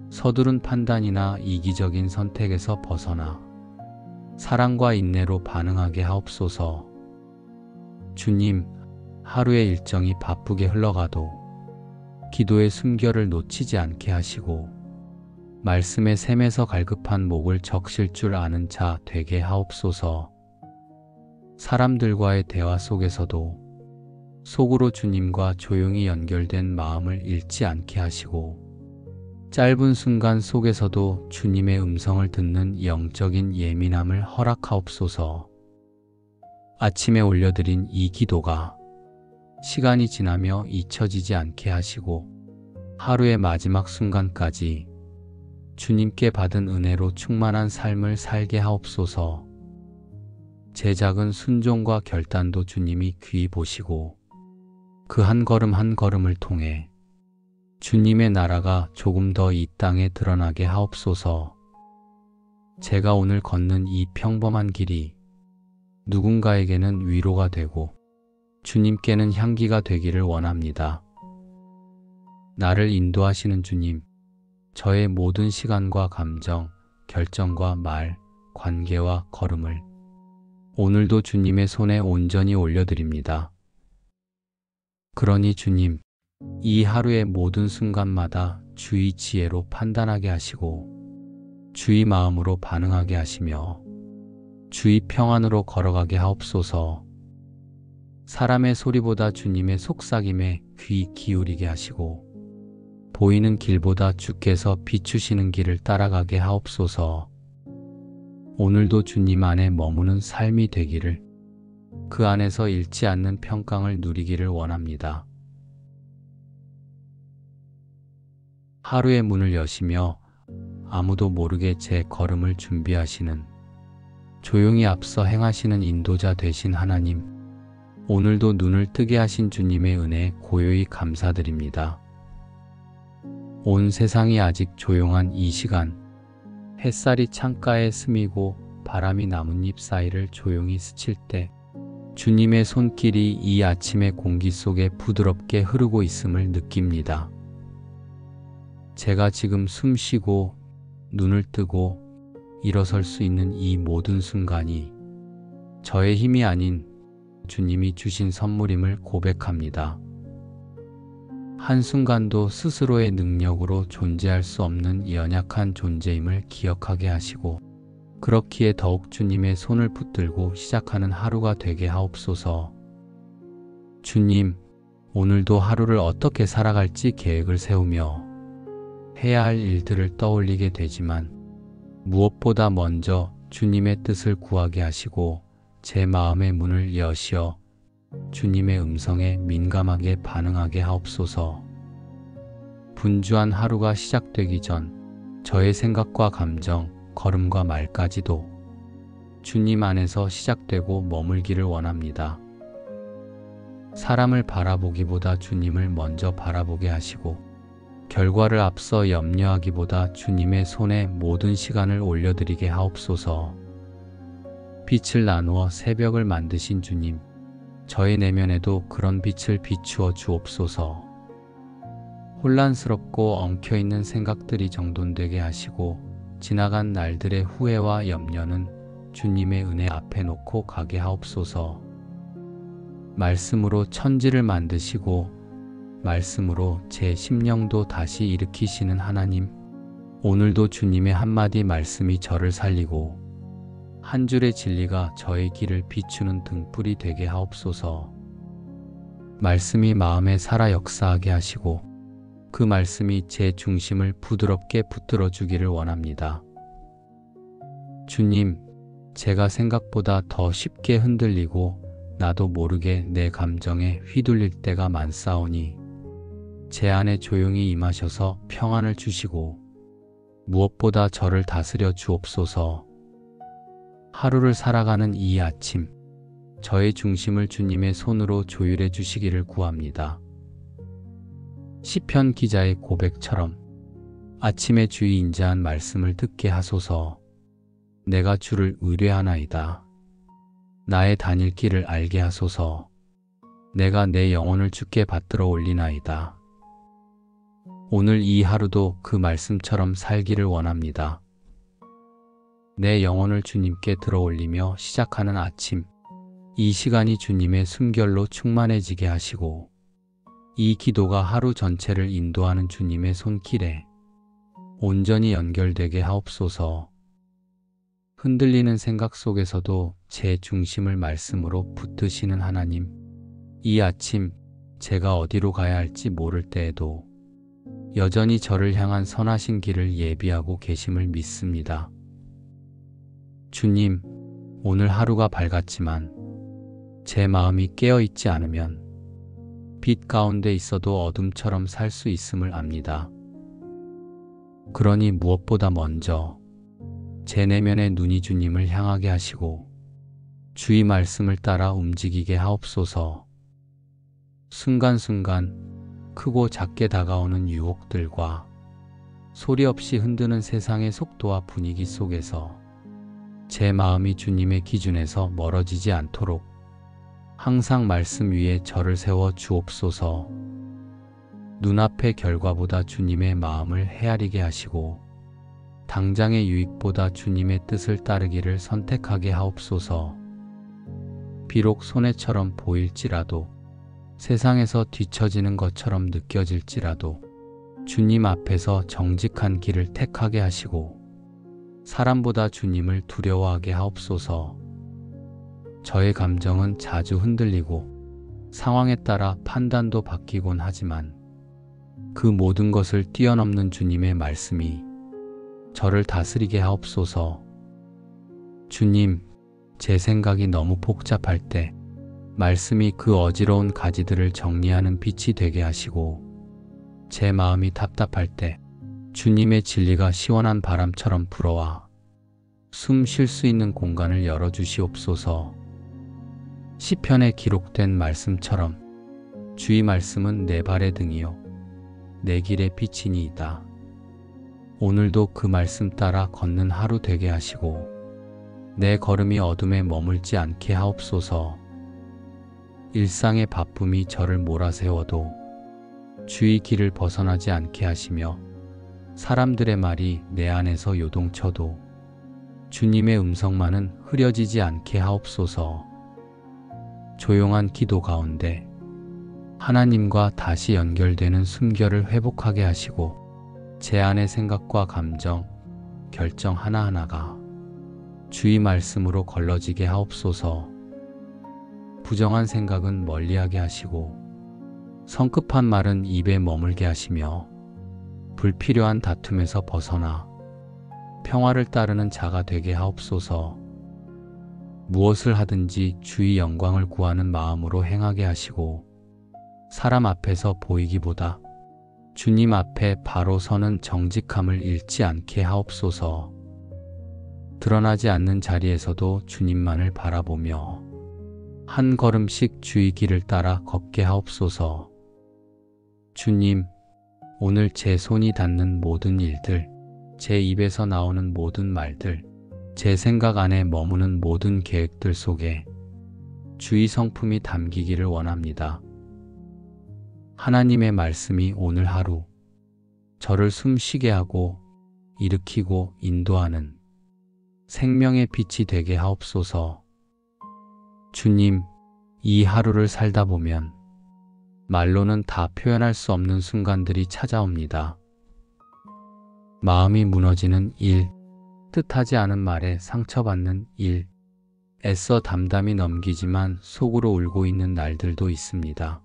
Speaker 1: 서두른 판단이나 이기적인 선택에서 벗어나 사랑과 인내로 반응하게 하옵소서. 주님, 하루의 일정이 바쁘게 흘러가도 기도의 숨결을 놓치지 않게 하시고 말씀의 샘에서 갈급한 목을 적실 줄 아는 자 되게 하옵소서. 사람들과의 대화 속에서도 속으로 주님과 조용히 연결된 마음을 잃지 않게 하시고 짧은 순간 속에서도 주님의 음성을 듣는 영적인 예민함을 허락하옵소서. 아침에 올려드린 이 기도가 시간이 지나며 잊혀지지 않게 하시고 하루의 마지막 순간까지 주님께 받은 은혜로 충만한 삶을 살게 하옵소서. 제 작은 순종과 결단도 주님이 귀히 보시고 그 한 걸음 한 걸음을 통해 주님의 나라가 조금 더 이 땅에 드러나게 하옵소서. 제가 오늘 걷는 이 평범한 길이 누군가에게는 위로가 되고 주님께는 향기가 되기를 원합니다. 나를 인도하시는 주님, 저의 모든 시간과 감정, 결정과 말, 관계와 걸음을 오늘도 주님의 손에 온전히 올려드립니다. 그러니 주님, 이 하루의 모든 순간마다 주의 지혜로 판단하게 하시고 주의 마음으로 반응하게 하시며 주의 평안으로 걸어가게 하옵소서. 사람의 소리보다 주님의 속삭임에 귀 기울이게 하시고 보이는 길보다 주께서 비추시는 길을 따라가게 하옵소서. 오늘도 주님 안에 머무는 삶이 되기를, 그 안에서 잃지 않는 평강을 누리기를 원합니다. 하루의 문을 여시며 아무도 모르게 제 걸음을 준비하시는, 조용히 앞서 행하시는 인도자 되신 하나님, 오늘도 눈을 뜨게 하신 주님의 은혜에 고요히 감사드립니다. 온 세상이 아직 조용한 이 시간, 햇살이 창가에 스미고 바람이 나뭇잎 사이를 조용히 스칠 때 주님의 손길이 이 아침의 공기 속에 부드럽게 흐르고 있음을 느낍니다. 제가 지금 숨 쉬고 눈을 뜨고 일어설 수 있는 이 모든 순간이 저의 힘이 아닌 주님이 주신 선물임을 고백합니다. 한순간도 스스로의 능력으로 존재할 수 없는 연약한 존재임을 기억하게 하시고 그렇기에 더욱 주님의 손을 붙들고 시작하는 하루가 되게 하옵소서. 주님, 오늘도 하루를 어떻게 살아갈지 계획을 세우며 해야 할 일들을 떠올리게 되지만 무엇보다 먼저 주님의 뜻을 구하게 하시고 제 마음의 문을 여시어 주님의 음성에 민감하게 반응하게 하옵소서. 분주한 하루가 시작되기 전 저의 생각과 감정, 걸음과 말까지도 주님 안에서 시작되고 머물기를 원합니다. 사람을 바라보기보다 주님을 먼저 바라보게 하시고 결과를 앞서 염려하기보다 주님의 손에 모든 시간을 올려드리게 하옵소서. 빛을 나누어 새벽을 만드신 주님, 저의 내면에도 그런 빛을 비추어 주옵소서. 혼란스럽고 엉켜있는 생각들이 정돈되게 하시고 지나간 날들의 후회와 염려는 주님의 은혜 앞에 놓고 가게 하옵소서. 말씀으로 천지를 만드시고 말씀으로 제 심령도 다시 일으키시는 하나님, 오늘도 주님의 한마디 말씀이 저를 살리고 한 줄의 진리가 저의 길을 비추는 등불이 되게 하옵소서. 말씀이 마음에 살아 역사하게 하시고 그 말씀이 제 중심을 부드럽게 붙들어 주기를 원합니다. 주님, 제가 생각보다 더 쉽게 흔들리고 나도 모르게 내 감정에 휘둘릴 때가 많사오니 제 안에 조용히 임하셔서 평안을 주시고 무엇보다 저를 다스려 주옵소서. 하루를 살아가는 이 아침, 저의 중심을 주님의 손으로 조율해 주시기를 구합니다. 시편 기자의 고백처럼 아침에 주의 인자한 말씀을 듣게 하소서. 내가 주를 의뢰하나이다. 나의 다닐 길을 알게 하소서. 내가 내 영혼을 주께 받들어 올리나이다. 오늘 이 하루도 그 말씀처럼 살기를 원합니다. 내 영혼을 주님께 들어 올리며 시작하는 아침, 이 시간이 주님의 숨결로 충만해지게 하시고 이 기도가 하루 전체를 인도하는 주님의 손길에 온전히 연결되게 하옵소서. 흔들리는 생각 속에서도 제 중심을 말씀으로 붙드시는 하나님, 이 아침 제가 어디로 가야 할지 모를 때에도 여전히 저를 향한 선하신 길을 예비하고 계심을 믿습니다. 주님, 오늘 하루가 밝았지만 제 마음이 깨어있지 않으면 빛 가운데 있어도 어둠처럼 살 수 있음을 압니다. 그러니 무엇보다 먼저 제 내면의 눈이 주님을 향하게 하시고 주의 말씀을 따라 움직이게 하옵소서. 순간순간 크고 작게 다가오는 유혹들과 소리 없이 흔드는 세상의 속도와 분위기 속에서 제 마음이 주님의 기준에서 멀어지지 않도록 항상 말씀 위에 저를 세워 주옵소서. 눈앞의 결과보다 주님의 마음을 헤아리게 하시고 당장의 유익보다 주님의 뜻을 따르기를 선택하게 하옵소서. 비록 손해처럼 보일지라도 세상에서 뒤처지는 것처럼 느껴질지라도 주님 앞에서 정직한 길을 택하게 하시고 사람보다 주님을 두려워하게 하옵소서. 저의 감정은 자주 흔들리고 상황에 따라 판단도 바뀌곤 하지만 그 모든 것을 뛰어넘는 주님의 말씀이 저를 다스리게 하옵소서. 주님, 제 생각이 너무 복잡할 때 말씀이 그 어지러운 가지들을 정리하는 빛이 되게 하시고 제 마음이 답답할 때 주님의 진리가 시원한 바람처럼 불어와 숨 쉴 수 있는 공간을 열어주시옵소서. 시편에 기록된 말씀처럼 주의 말씀은 내 발의 등이요 내 길의 빛이니이다. 오늘도 그 말씀 따라 걷는 하루 되게 하시고 내 걸음이 어둠에 머물지 않게 하옵소서. 일상의 바쁨이 저를 몰아세워도 주의 길을 벗어나지 않게 하시며 사람들의 말이 내 안에서 요동쳐도 주님의 음성만은 흐려지지 않게 하옵소서. 조용한 기도 가운데 하나님과 다시 연결되는 숨결을 회복하게 하시고 제 안의 생각과 감정, 결정 하나하나가 주의 말씀으로 걸러지게 하옵소서. 부정한 생각은 멀리하게 하시고 성급한 말은 입에 머물게 하시며 불필요한 다툼에서 벗어나 평화를 따르는 자가 되게 하옵소서. 무엇을 하든지 주의 영광을 구하는 마음으로 행하게 하시고 사람 앞에서 보이기보다 주님 앞에 바로 서는 정직함을 잃지 않게 하옵소서. 드러나지 않는 자리에서도 주님만을 바라보며 한 걸음씩 주의 길을 따라 걷게 하옵소서. 주님, 오늘 제 손이 닿는 모든 일들, 제 입에서 나오는 모든 말들, 제 생각 안에 머무는 모든 계획들 속에 주의 성품이 담기기를 원합니다. 하나님의 말씀이 오늘 하루 저를 숨쉬게 하고 일으키고 인도하는 생명의 빛이 되게 하옵소서. 주님, 이 하루를 살다 보면 말로는 다 표현할 수 없는 순간들이 찾아옵니다. 마음이 무너지는 일, 뜻하지 않은 말에 상처받는 일, 애써 담담히 넘기지만 속으로 울고 있는 날들도 있습니다.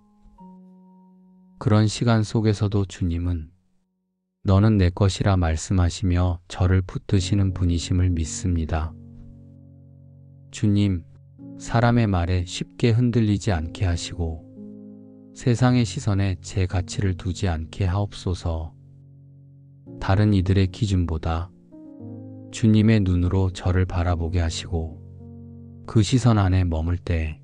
Speaker 1: 그런 시간 속에서도 주님은 너는 내 것이라 말씀하시며 저를 붙드시는 분이심을 믿습니다. 주님, 사람의 말에 쉽게 흔들리지 않게 하시고 세상의 시선에 제 가치를 두지 않게 하옵소서. 다른 이들의 기준보다 주님의 눈으로 저를 바라보게 하시고 그 시선 안에 머물 때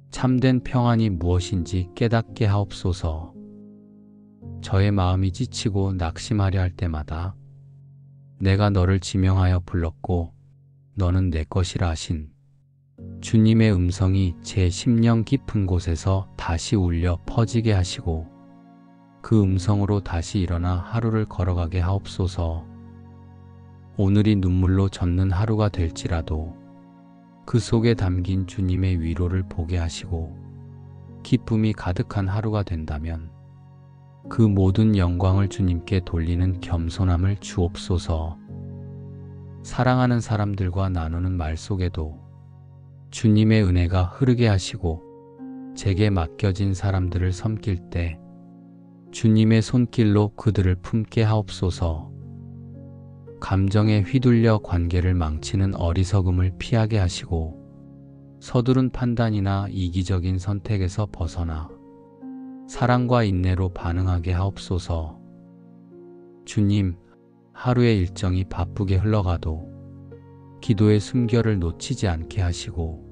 Speaker 1: 참된 평안이 무엇인지 깨닫게 하옵소서. 저의 마음이 지치고 낙심하려 할 때마다 내가 너를 지명하여 불렀고 너는 내 것이라 하신 주님의 음성이 제 심령 깊은 곳에서 다시 울려 퍼지게 하시고 그 음성으로 다시 일어나 하루를 걸어가게 하옵소서. 오늘이 눈물로 젖는 하루가 될지라도 그 속에 담긴 주님의 위로를 보게 하시고 기쁨이 가득한 하루가 된다면 그 모든 영광을 주님께 돌리는 겸손함을 주옵소서. 사랑하는 사람들과 나누는 말 속에도 주님의 은혜가 흐르게 하시고 제게 맡겨진 사람들을 섬길 때 주님의 손길로 그들을 품게 하옵소서. 감정에 휘둘려 관계를 망치는 어리석음을 피하게 하시고 서두른 판단이나 이기적인 선택에서 벗어나 사랑과 인내로 반응하게 하옵소서. 주님, 하루의 일정이 바쁘게 흘러가도 기도의 숨결을 놓치지 않게 하시고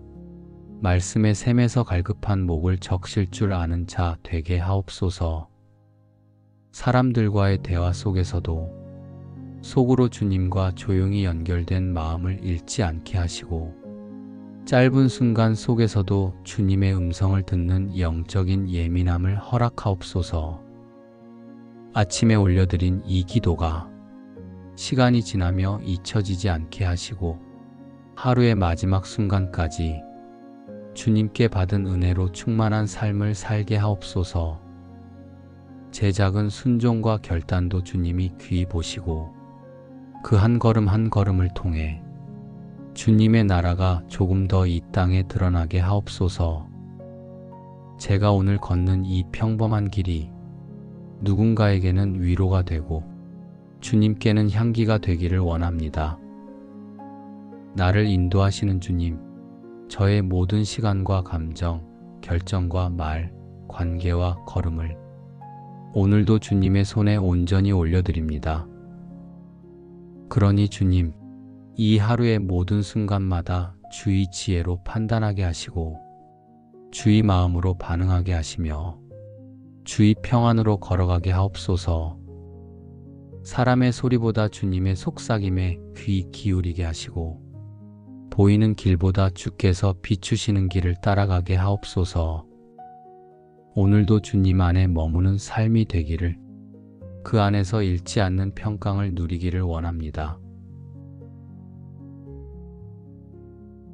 Speaker 1: 말씀의 샘에서 갈급한 목을 적실 줄 아는 자 되게 하옵소서. 사람들과의 대화 속에서도 속으로 주님과 조용히 연결된 마음을 잃지 않게 하시고 짧은 순간 속에서도 주님의 음성을 듣는 영적인 예민함을 허락하옵소서. 아침에 올려드린 이 기도가 시간이 지나며 잊혀지지 않게 하시고 하루의 마지막 순간까지 주님께 받은 은혜로 충만한 삶을 살게 하옵소서. 제 작은 순종과 결단도 주님이 귀히 보시고 그 한 걸음 한 걸음을 통해 주님의 나라가 조금 더 이 땅에 드러나게 하옵소서. 제가 오늘 걷는 이 평범한 길이 누군가에게는 위로가 되고 주님께는 향기가 되기를 원합니다. 나를 인도하시는 주님, 저의 모든 시간과 감정, 결정과 말, 관계와 걸음을 오늘도 주님의 손에 온전히 올려드립니다. 그러니 주님, 이 하루의 모든 순간마다 주의 지혜로 판단하게 하시고 주의 마음으로 반응하게 하시며 주의 평안으로 걸어가게 하옵소서. 사람의 소리보다 주님의 속삭임에 귀 기울이게 하시고 보이는 길보다 주께서 비추시는 길을 따라가게 하옵소서. 오늘도 주님 안에 머무는 삶이 되기를, 그 안에서 잃지 않는 평강을 누리기를 원합니다.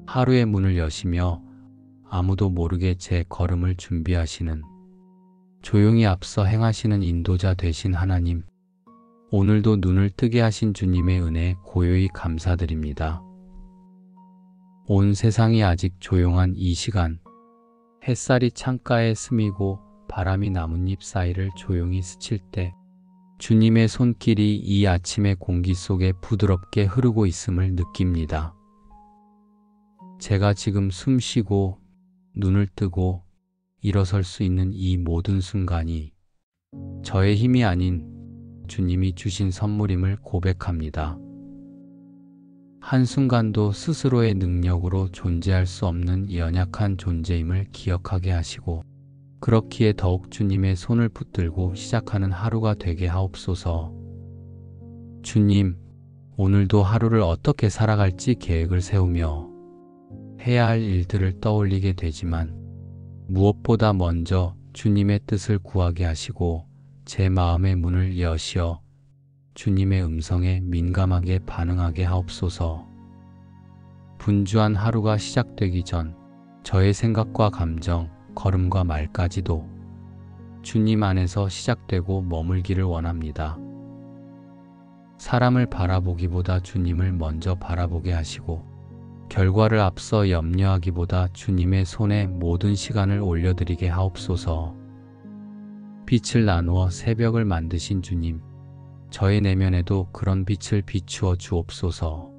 Speaker 1: 하루의 문을 여시며 아무도 모르게 제 걸음을 준비하시는, 조용히 앞서 행하시는 인도자 되신 하나님, 오늘도 눈을 뜨게 하신 주님의 은혜에 고요히 감사드립니다. 온 세상이 아직 조용한 이 시간, 햇살이 창가에 스미고 바람이 나뭇잎 사이를 조용히 스칠 때 주님의 손길이 이 아침의 공기 속에 부드럽게 흐르고 있음을 느낍니다. 제가 지금 숨 쉬고 눈을 뜨고 일어설 수 있는 이 모든 순간이 저의 힘이 아닌 주님이 주신 선물임을 고백합니다. 한순간도 스스로의 능력으로 존재할 수 없는 연약한 존재임을 기억하게 하시고 그렇기에 더욱 주님의 손을 붙들고 시작하는 하루가 되게 하옵소서. 주님, 오늘도 하루를 어떻게 살아갈지 계획을 세우며 해야 할 일들을 떠올리게 되지만 무엇보다 먼저 주님의 뜻을 구하게 하시고 제 마음의 문을 여시어 주님의 음성에 민감하게 반응하게 하옵소서. 분주한 하루가 시작되기 전 저의 생각과 감정, 걸음과 말까지도 주님 안에서 시작되고 머물기를 원합니다. 사람을 바라보기보다 주님을 먼저 바라보게 하시고 결과를 앞서 염려하기보다 주님의 손에 모든 시간을 올려드리게 하옵소서. 빛을 나누어 새벽을 만드신 주님, 저의 내면에도 그런 빛을 비추어 주옵소서.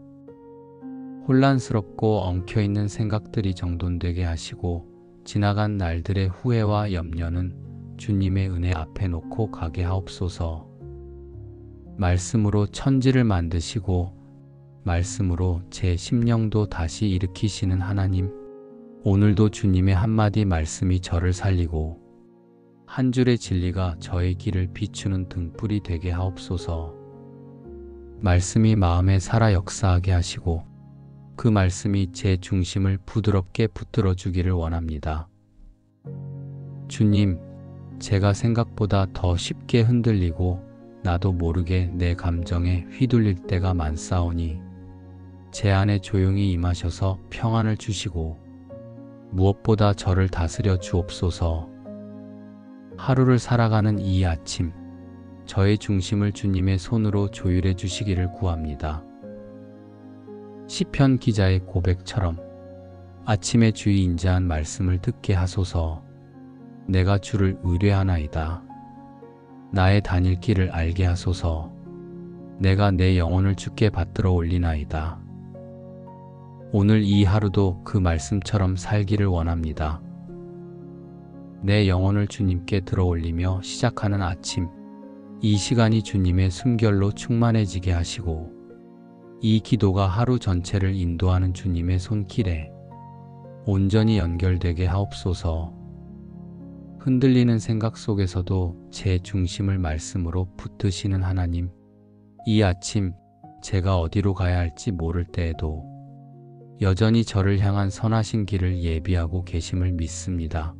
Speaker 1: 혼란스럽고 엉켜있는 생각들이 정돈되게 하시고 지나간 날들의 후회와 염려는 주님의 은혜 앞에 놓고 가게 하옵소서. 말씀으로 천지를 만드시고 말씀으로 제 심령도 다시 일으키시는 하나님, 오늘도 주님의 한마디 말씀이 저를 살리고 한 줄의 진리가 저의 길을 비추는 등불이 되게 하옵소서. 말씀이 마음에 살아 역사하게 하시고 그 말씀이 제 중심을 부드럽게 붙들어 주기를 원합니다. 주님, 제가 생각보다 더 쉽게 흔들리고 나도 모르게 내 감정에 휘둘릴 때가 많사오니 제 안에 조용히 임하셔서 평안을 주시고 무엇보다 저를 다스려 주옵소서. 하루를 살아가는 이 아침, 저의 중심을 주님의 손으로 조율해 주시기를 구합니다. 시편 기자의 고백처럼 아침의 주의 인자한 말씀을 듣게 하소서. 내가 주를 의뢰하나이다. 나의 다닐 길을 알게 하소서. 내가 내 영혼을 주께 받들어 올리나이다. 오늘 이 하루도 그 말씀처럼 살기를 원합니다. 내 영혼을 주님께 들어 올리며 시작하는 아침, 이 시간이 주님의 숨결로 충만해지게 하시고 이 기도가 하루 전체를 인도하는 주님의 손길에 온전히 연결되게 하옵소서. 흔들리는 생각 속에서도 제 중심을 말씀으로 붙드시는 하나님, 이 아침 제가 어디로 가야 할지 모를 때에도 여전히 저를 향한 선하신 길을 예비하고 계심을 믿습니다.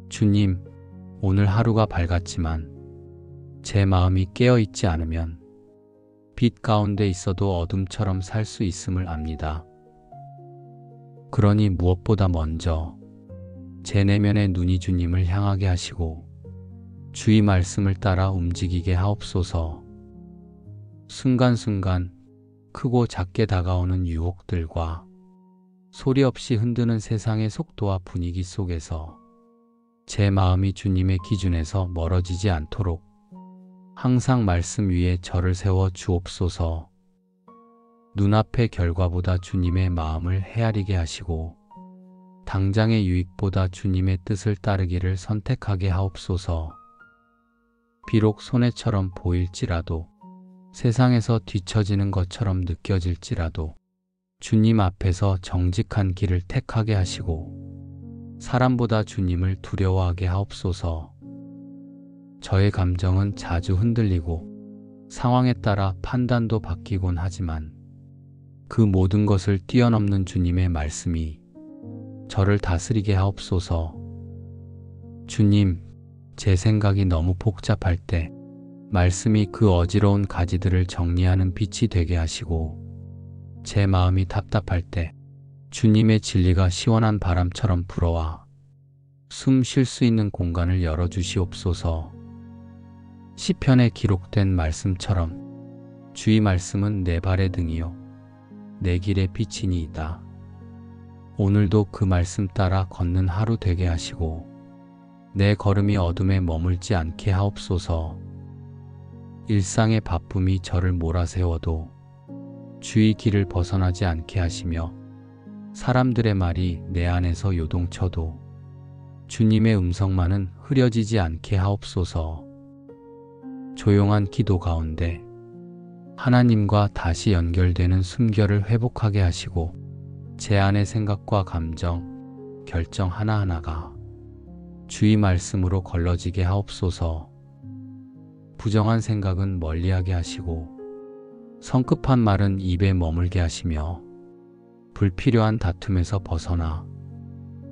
Speaker 1: 주님, 오늘 하루가 밝았지만 제 마음이 깨어있지 않으면 빛 가운데 있어도 어둠처럼 살 수 있음을 압니다. 그러니 무엇보다 먼저 제 내면의 눈이 주님을 향하게 하시고 주의 말씀을 따라 움직이게 하옵소서. 순간순간 크고 작게 다가오는 유혹들과 소리 없이 흔드는 세상의 속도와 분위기 속에서 제 마음이 주님의 기준에서 멀어지지 않도록 항상 말씀 위에 저를 세워 주옵소서. 눈앞의 결과보다 주님의 마음을 헤아리게 하시고 당장의 유익보다 주님의 뜻을 따르기를 선택하게 하옵소서. 비록 손해처럼 보일지라도 세상에서 뒤처지는 것처럼 느껴질지라도 주님 앞에서 정직한 길을 택하게 하시고 사람보다 주님을 두려워하게 하옵소서. 저의 감정은 자주 흔들리고 상황에 따라 판단도 바뀌곤 하지만 그 모든 것을 뛰어넘는 주님의 말씀이 저를 다스리게 하옵소서. 주님, 제 생각이 너무 복잡할 때 말씀이 그 어지러운 가지들을 정리하는 빛이 되게 하시고 제 마음이 답답할 때 주님의 진리가 시원한 바람처럼 불어와 숨 쉴 수 있는 공간을 열어주시옵소서. 시편에 기록된 말씀처럼 주의 말씀은 내 발의 등이요 내 길의 빛이니이다. 오늘도 그 말씀 따라 걷는 하루 되게 하시고 내 걸음이 어둠에 머물지 않게 하옵소서. 일상의 바쁨이 저를 몰아세워도 주의 길을 벗어나지 않게 하시며 사람들의 말이 내 안에서 요동쳐도 주님의 음성만은 흐려지지 않게 하옵소서. 조용한 기도 가운데 하나님과 다시 연결되는 숨결을 회복하게 하시고 제 안의 생각과 감정, 결정 하나하나가 주의 말씀으로 걸러지게 하옵소서. 부정한 생각은 멀리하게 하시고 성급한 말은 입에 머물게 하시며 불필요한 다툼에서 벗어나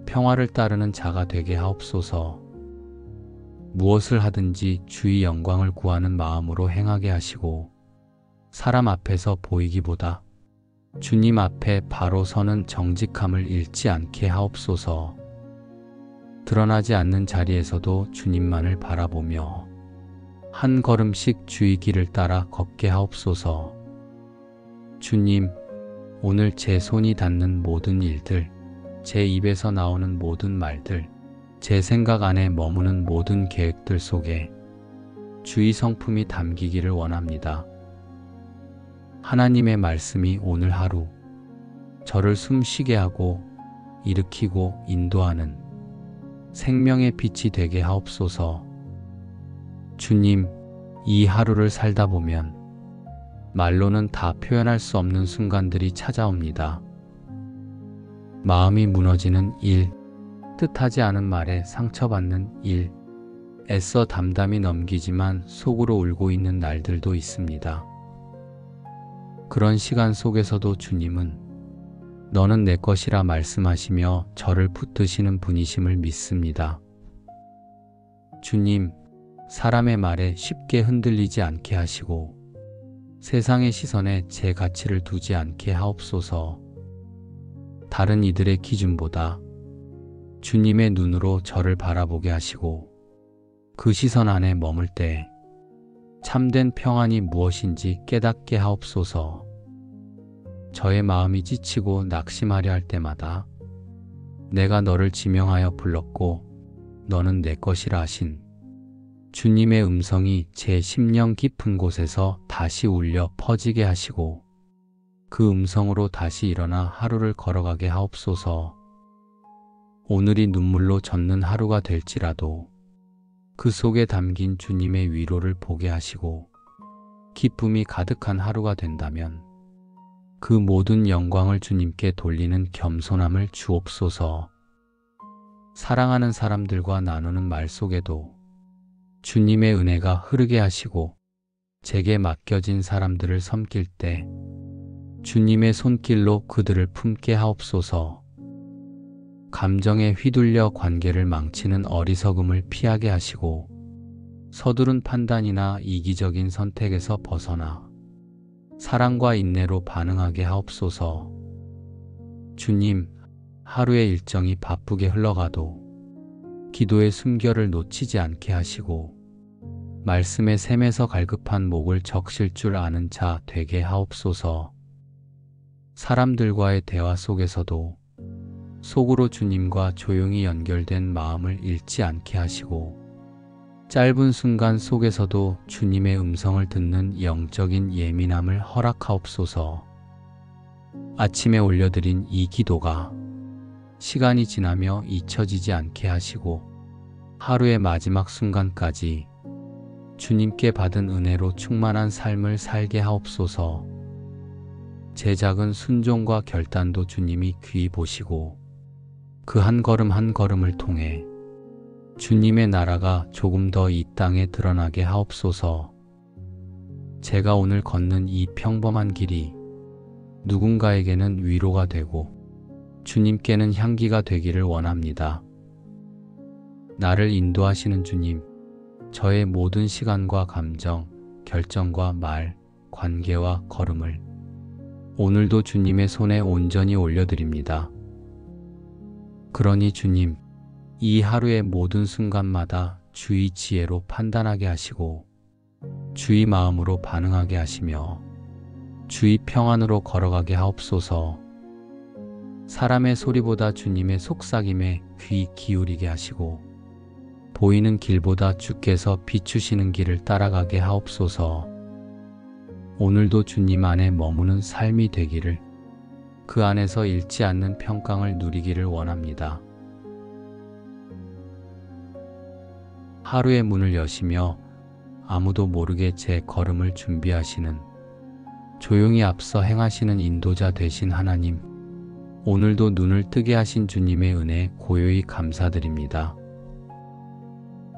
Speaker 1: 평화를 따르는 자가 되게 하옵소서. 무엇을 하든지 주의 영광을 구하는 마음으로 행하게 하시고 사람 앞에서 보이기보다 주님 앞에 바로 서는 정직함을 잃지 않게 하옵소서. 드러나지 않는 자리에서도 주님만을 바라보며 한 걸음씩 주의 길을 따라 걷게 하옵소서. 주님, 오늘 제 손이 닿는 모든 일들, 제 입에서 나오는 모든 말들, 제 생각 안에 머무는 모든 계획들 속에 주의 성품이 담기기를 원합니다. 하나님의 말씀이 오늘 하루 저를 숨쉬게 하고 일으키고 인도하는 생명의 빛이 되게 하옵소서. 주님, 이 하루를 살다 보면 말로는 다 표현할 수 없는 순간들이 찾아옵니다. 마음이 무너지는 일, 뜻하지 않은 말에 상처받는 일, 애써 담담히 넘기지만 속으로 울고 있는 날들도 있습니다. 그런 시간 속에서도 주님은 너는 내 것이라 말씀하시며 저를 붙드시는 분이심을 믿습니다. 주님, 사람의 말에 쉽게 흔들리지 않게 하시고 세상의 시선에 제 가치를 두지 않게 하옵소서. 다른 이들의 기준보다 주님의 눈으로 저를 바라보게 하시고 그 시선 안에 머물 때 참된 평안이 무엇인지 깨닫게 하옵소서. 저의 마음이 지치고 낙심하려 할 때마다 내가 너를 지명하여 불렀고 너는 내 것이라 하신 주님의 음성이 제 심령 깊은 곳에서 다시 울려 퍼지게 하시고 그 음성으로 다시 일어나 하루를 걸어가게 하옵소서. 오늘이 눈물로 젖는 하루가 될지라도 그 속에 담긴 주님의 위로를 보게 하시고 기쁨이 가득한 하루가 된다면 그 모든 영광을 주님께 돌리는 겸손함을 주옵소서. 사랑하는 사람들과 나누는 말 속에도 주님의 은혜가 흐르게 하시고 제게 맡겨진 사람들을 섬길 때 주님의 손길로 그들을 품게 하옵소서. 감정에 휘둘려 관계를 망치는 어리석음을 피하게 하시고 서두른 판단이나 이기적인 선택에서 벗어나 사랑과 인내로 반응하게 하옵소서. 주님, 하루의 일정이 바쁘게 흘러가도 기도의 숨결을 놓치지 않게 하시고 말씀의 샘에서 갈급한 목을 적실 줄 아는 자 되게 하옵소서. 사람들과의 대화 속에서도 속으로 주님과 조용히 연결된 마음을 잃지 않게 하시고 짧은 순간 속에서도 주님의 음성을 듣는 영적인 예민함을 허락하옵소서. 아침에 올려드린 이 기도가 시간이 지나며 잊혀지지 않게 하시고 하루의 마지막 순간까지 주님께 받은 은혜로 충만한 삶을 살게 하옵소서. 제 작은 순종과 결단도 주님이 귀히 보시고 그 한 걸음 한 걸음을 통해 주님의 나라가 조금 더 이 땅에 드러나게 하옵소서. 제가 오늘 걷는 이 평범한 길이 누군가에게는 위로가 되고 주님께는 향기가 되기를 원합니다. 나를 인도하시는 주님, 저의 모든 시간과 감정, 결정과 말, 관계와 걸음을 오늘도 주님의 손에 온전히 올려드립니다. 그러니 주님, 이 하루의 모든 순간마다 주의 지혜로 판단하게 하시고 주의 마음으로 반응하게 하시며 주의 평안으로 걸어가게 하옵소서. 사람의 소리보다 주님의 속삭임에 귀 기울이게 하시고 보이는 길보다 주께서 비추시는 길을 따라가게 하옵소서. 오늘도 주님 안에 머무는 삶이 되기를, 그 안에서 잃지 않는 평강을 누리기를 원합니다. 하루의 문을 여시며 아무도 모르게 제 걸음을 준비하시는, 조용히 앞서 행하시는 인도자 되신 하나님, 오늘도 눈을 뜨게 하신 주님의 은혜에 고요히 감사드립니다.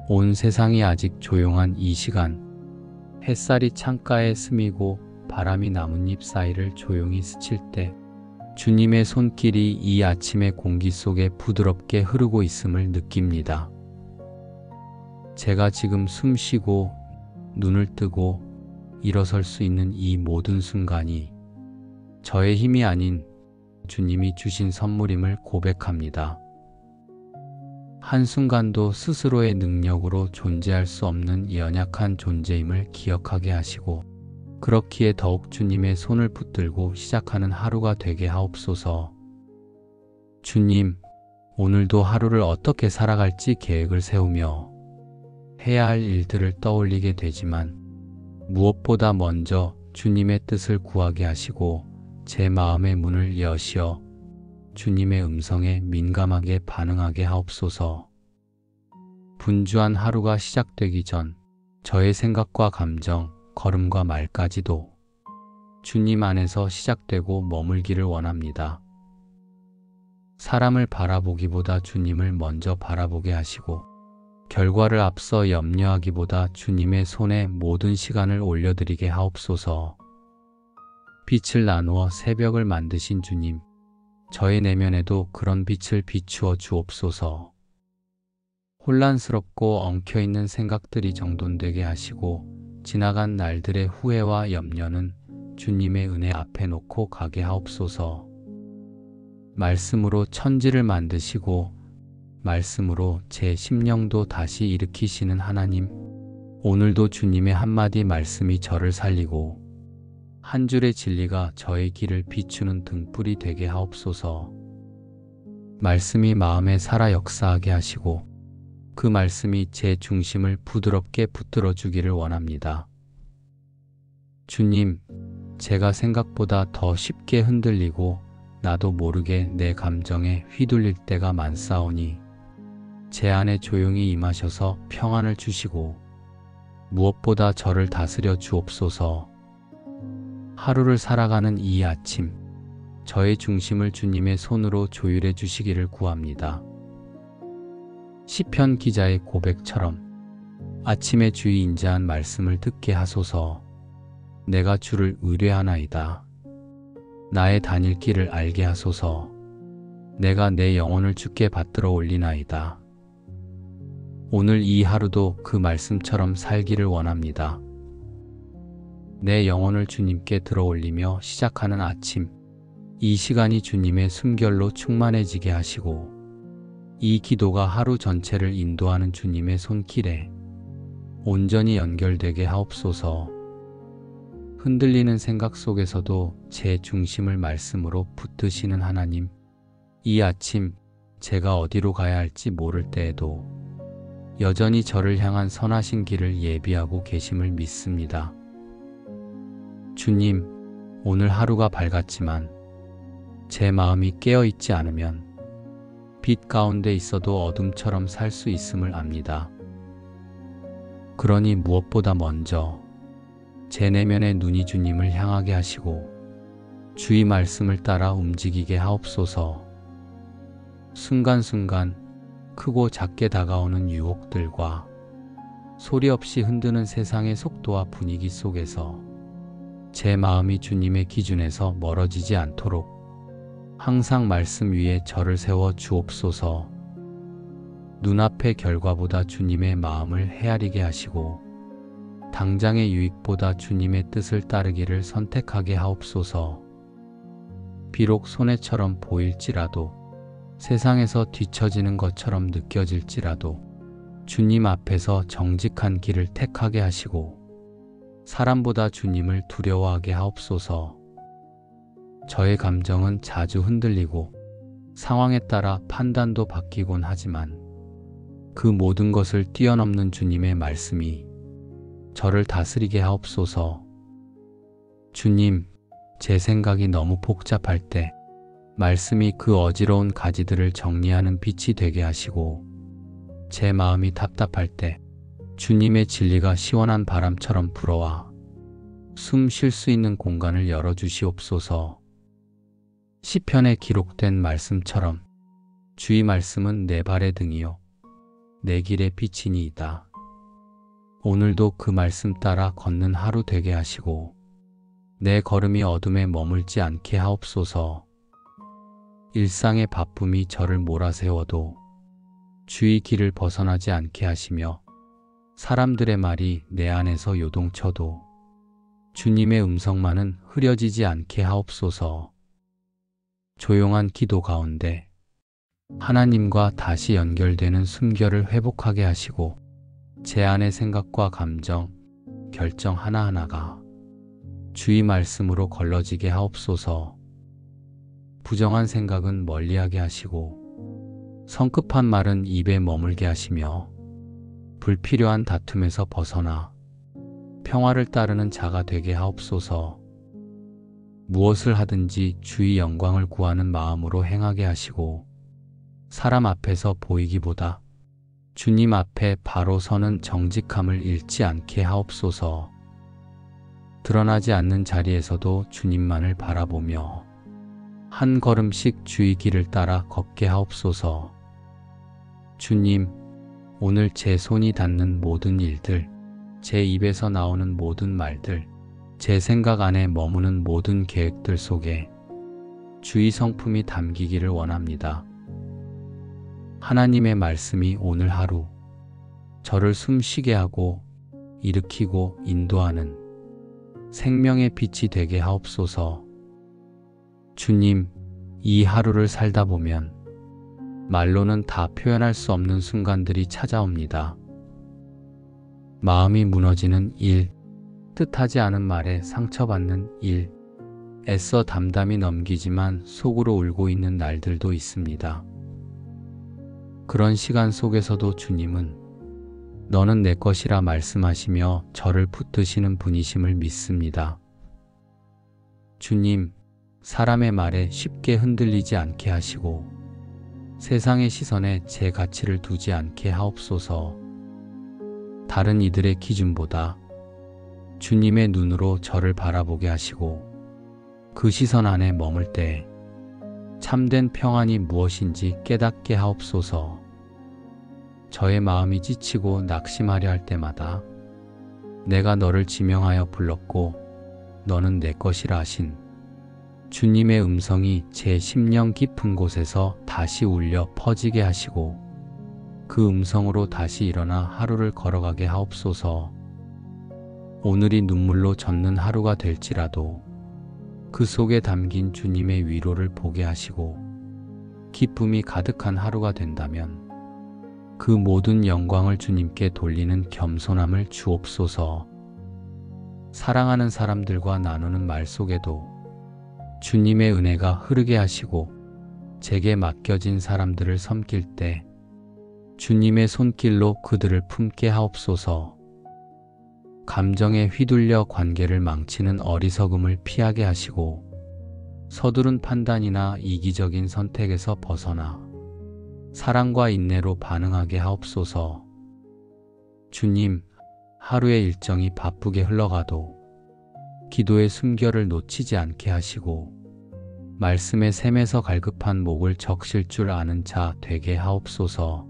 Speaker 1: 온 세상이 아직 조용한 이 시간, 햇살이 창가에 스미고 바람이 나뭇잎 사이를 조용히 스칠 때 주님의 손길이 이 아침의 공기 속에 부드럽게 흐르고 있음을 느낍니다. 제가 지금 숨 쉬고 눈을 뜨고 일어설 수 있는 이 모든 순간이 저의 힘이 아닌 주님이 주신 선물임을 고백합니다. 한순간도 스스로의 능력으로 존재할 수 없는 연약한 존재임을 기억하게 하시고 그렇기에 더욱 주님의 손을 붙들고 시작하는 하루가 되게 하옵소서. 주님, 오늘도 하루를 어떻게 살아갈지 계획을 세우며 해야 할 일들을 떠올리게 되지만 무엇보다 먼저 주님의 뜻을 구하게 하시고 제 마음의 문을 여시어 주님의 음성에 민감하게 반응하게 하옵소서. 분주한 하루가 시작되기 전 저의 생각과 감정, 걸음과 말까지도 주님 안에서 시작되고 머물기를 원합니다. 사람을 바라보기보다 주님을 먼저 바라보게 하시고 결과를 앞서 염려하기보다 주님의 손에 모든 시간을 올려드리게 하옵소서. 빛을 나누어 새벽을 만드신 주님, 저의 내면에도 그런 빛을 비추어 주옵소서. 혼란스럽고 엉켜있는 생각들이 정돈되게 하시고 지나간 날들의 후회와 염려는 주님의 은혜 앞에 놓고 가게 하옵소서. 말씀으로 천지를 만드시고 말씀으로 제 심령도 다시 일으키시는 하나님, 오늘도 주님의 한마디 말씀이 저를 살리고 한 줄의 진리가 저의 길을 비추는 등불이 되게 하옵소서. 말씀이 마음에 살아 역사하게 하시고 그 말씀이 제 중심을 부드럽게 붙들어 주기를 원합니다. 주님, 제가 생각보다 더 쉽게 흔들리고 나도 모르게 내 감정에 휘둘릴 때가 많사오니 제 안에 조용히 임하셔서 평안을 주시고 무엇보다 저를 다스려 주옵소서. 하루를 살아가는 이 아침, 저의 중심을 주님의 손으로 조율해 주시기를 구합니다. 시편 기자의 고백처럼 아침의 주의 인자한 말씀을 듣게 하소서. 내가 주를 의뢰하나이다. 나의 다닐 길을 알게 하소서. 내가 내 영혼을 주께 받들어 올리나이다. 오늘 이 하루도 그 말씀처럼 살기를 원합니다. 내 영혼을 주님께 들어 올리며 시작하는 아침, 이 시간이 주님의 숨결로 충만해지게 하시고 이 기도가 하루 전체를 인도하는 주님의 손길에 온전히 연결되게 하옵소서. 흔들리는 생각 속에서도 제 중심을 말씀으로 붙드시는 하나님, 이 아침 제가 어디로 가야 할지 모를 때에도 여전히 저를 향한 선하신 길을 예비하고 계심을 믿습니다. 주님, 오늘 하루가 밝았지만 제 마음이 깨어있지 않으면 빛 가운데 있어도 어둠처럼 살 수 있음을 압니다. 그러니 무엇보다 먼저 제 내면의 눈이 주님을 향하게 하시고 주의 말씀을 따라 움직이게 하옵소서. 순간순간 크고 작게 다가오는 유혹들과 소리 없이 흔드는 세상의 속도와 분위기 속에서 제 마음이 주님의 기준에서 멀어지지 않도록 항상 말씀 위에 저를 세워 주옵소서. 눈앞의 결과보다 주님의 마음을 헤아리게 하시고 당장의 유익보다 주님의 뜻을 따르기를 선택하게 하옵소서. 비록 손해처럼 보일지라도 세상에서 뒤처지는 것처럼 느껴질지라도 주님 앞에서 정직한 길을 택하게 하시고 사람보다 주님을 두려워하게 하옵소서. 저의 감정은 자주 흔들리고 상황에 따라 판단도 바뀌곤 하지만 그 모든 것을 뛰어넘는 주님의 말씀이 저를 다스리게 하옵소서. 주님, 제 생각이 너무 복잡할 때 말씀이 그 어지러운 가지들을 정리하는 빛이 되게 하시고 제 마음이 답답할 때 주님의 진리가 시원한 바람처럼 불어와 숨 쉴 수 있는 공간을 열어주시옵소서. 시편에 기록된 말씀처럼 주의 말씀은 내 발의 등이요 내 길의 빛이니이다. 오늘도 그 말씀 따라 걷는 하루 되게 하시고 내 걸음이 어둠에 머물지 않게 하옵소서. 일상의 바쁨이 저를 몰아세워도 주의 길을 벗어나지 않게 하시며 사람들의 말이 내 안에서 요동쳐도 주님의 음성만은 흐려지지 않게 하옵소서. 조용한 기도 가운데 하나님과 다시 연결되는 숨결을 회복하게 하시고 제 안의 생각과 감정, 결정 하나하나가 주의 말씀으로 걸러지게 하옵소서. 부정한 생각은 멀리하게 하시고 성급한 말은 입에 머물게 하시며 불필요한 다툼에서 벗어나 평화를 따르는 자가 되게 하옵소서. 무엇을 하든지 주의 영광을 구하는 마음으로 행하게 하시고 사람 앞에서 보이기보다 주님 앞에 바로 서는 정직함을 잃지 않게 하옵소서. 드러나지 않는 자리에서도 주님만을 바라보며 한 걸음씩 주의 길을 따라 걷게 하옵소서. 주님, 오늘 제 손이 닿는 모든 일들, 제 입에서 나오는 모든 말들, 제 생각 안에 머무는 모든 계획들 속에 주의 성품이 담기기를 원합니다. 하나님의 말씀이 오늘 하루 저를 숨쉬게 하고 일으키고 인도하는 생명의 빛이 되게 하옵소서. 주님, 이 하루를 살다 보면 말로는 다 표현할 수 없는 순간들이 찾아옵니다. 마음이 무너지는 일, 뜻하지 않은 말에 상처받는 일, 애써 담담히 넘기지만 속으로 울고 있는 날들도 있습니다. 그런 시간 속에서도 주님은 너는 내 것이라 말씀하시며 저를 붙드시는 분이심을 믿습니다. 주님, 사람의 말에 쉽게 흔들리지 않게 하시고 세상의 시선에 제 가치를 두지 않게 하옵소서. 다른 이들의 기준보다 주님의 눈으로 저를 바라보게 하시고 그 시선 안에 머물 때 참된 평안이 무엇인지 깨닫게 하옵소서. 저의 마음이 지치고 낙심하려 할 때마다 내가 너를 지명하여 불렀고 너는 내 것이라 하신 주님의 음성이 제 심령 깊은 곳에서 다시 울려 퍼지게 하시고 그 음성으로 다시 일어나 하루를 걸어가게 하옵소서. 오늘이 눈물로 젖는 하루가 될지라도 그 속에 담긴 주님의 위로를 보게 하시고 기쁨이 가득한 하루가 된다면 그 모든 영광을 주님께 돌리는 겸손함을 주옵소서. 사랑하는 사람들과 나누는 말 속에도 주님의 은혜가 흐르게 하시고 제게 맡겨진 사람들을 섬길 때 주님의 손길로 그들을 품게 하옵소서. 감정에 휘둘려 관계를 망치는 어리석음을 피하게 하시고 서두른 판단이나 이기적인 선택에서 벗어나 사랑과 인내로 반응하게 하옵소서. 주님, 하루의 일정이 바쁘게 흘러가도 기도의 숨결을 놓치지 않게 하시고 말씀의 샘에서 갈급한 목을 적실 줄 아는 자 되게 하옵소서.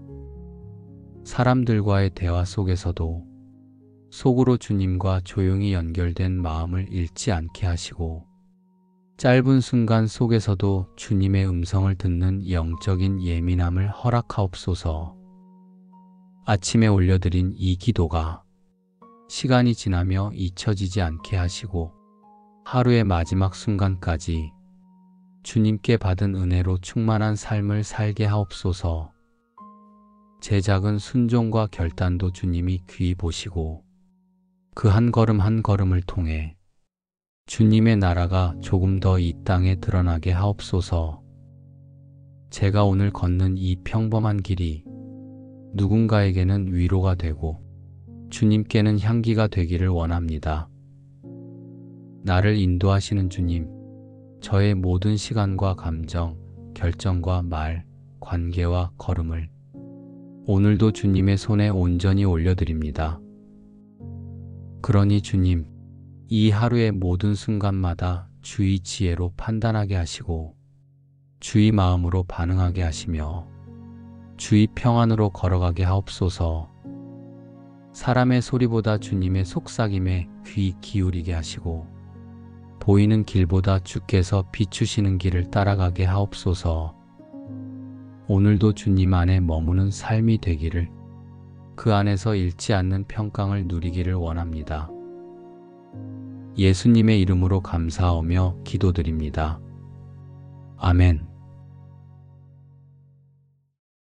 Speaker 1: 사람들과의 대화 속에서도 속으로 주님과 조용히 연결된 마음을 잃지 않게 하시고 짧은 순간 속에서도 주님의 음성을 듣는 영적인 예민함을 허락하옵소서. 아침에 올려드린 이 기도가 시간이 지나며 잊혀지지 않게 하시고 하루의 마지막 순간까지 주님께 받은 은혜로 충만한 삶을 살게 하옵소서. 제 작은 순종과 결단도 주님이 귀히 보시고 그 한 걸음 한 걸음을 통해 주님의 나라가 조금 더 이 땅에 드러나게 하옵소서. 제가 오늘 걷는 이 평범한 길이 누군가에게는 위로가 되고 주님께는 향기가 되기를 원합니다. 나를 인도하시는 주님, 저의 모든 시간과 감정, 결정과 말, 관계와 걸음을 오늘도 주님의 손에 온전히 올려드립니다. 그러니 주님, 이 하루의 모든 순간마다 주의 지혜로 판단하게 하시고 주의 마음으로 반응하게 하시며 주의 평안으로 걸어가게 하옵소서. 사람의 소리보다 주님의 속삭임에 귀 기울이게 하시고 보이는 길보다 주께서 비추시는 길을 따라가게 하옵소서. 오늘도 주님 안에 머무는 삶이 되기를, 그 안에서 잃지 않는 평강을 누리기를 원합니다. 예수님의 이름으로 감사하며 기도드립니다. 아멘.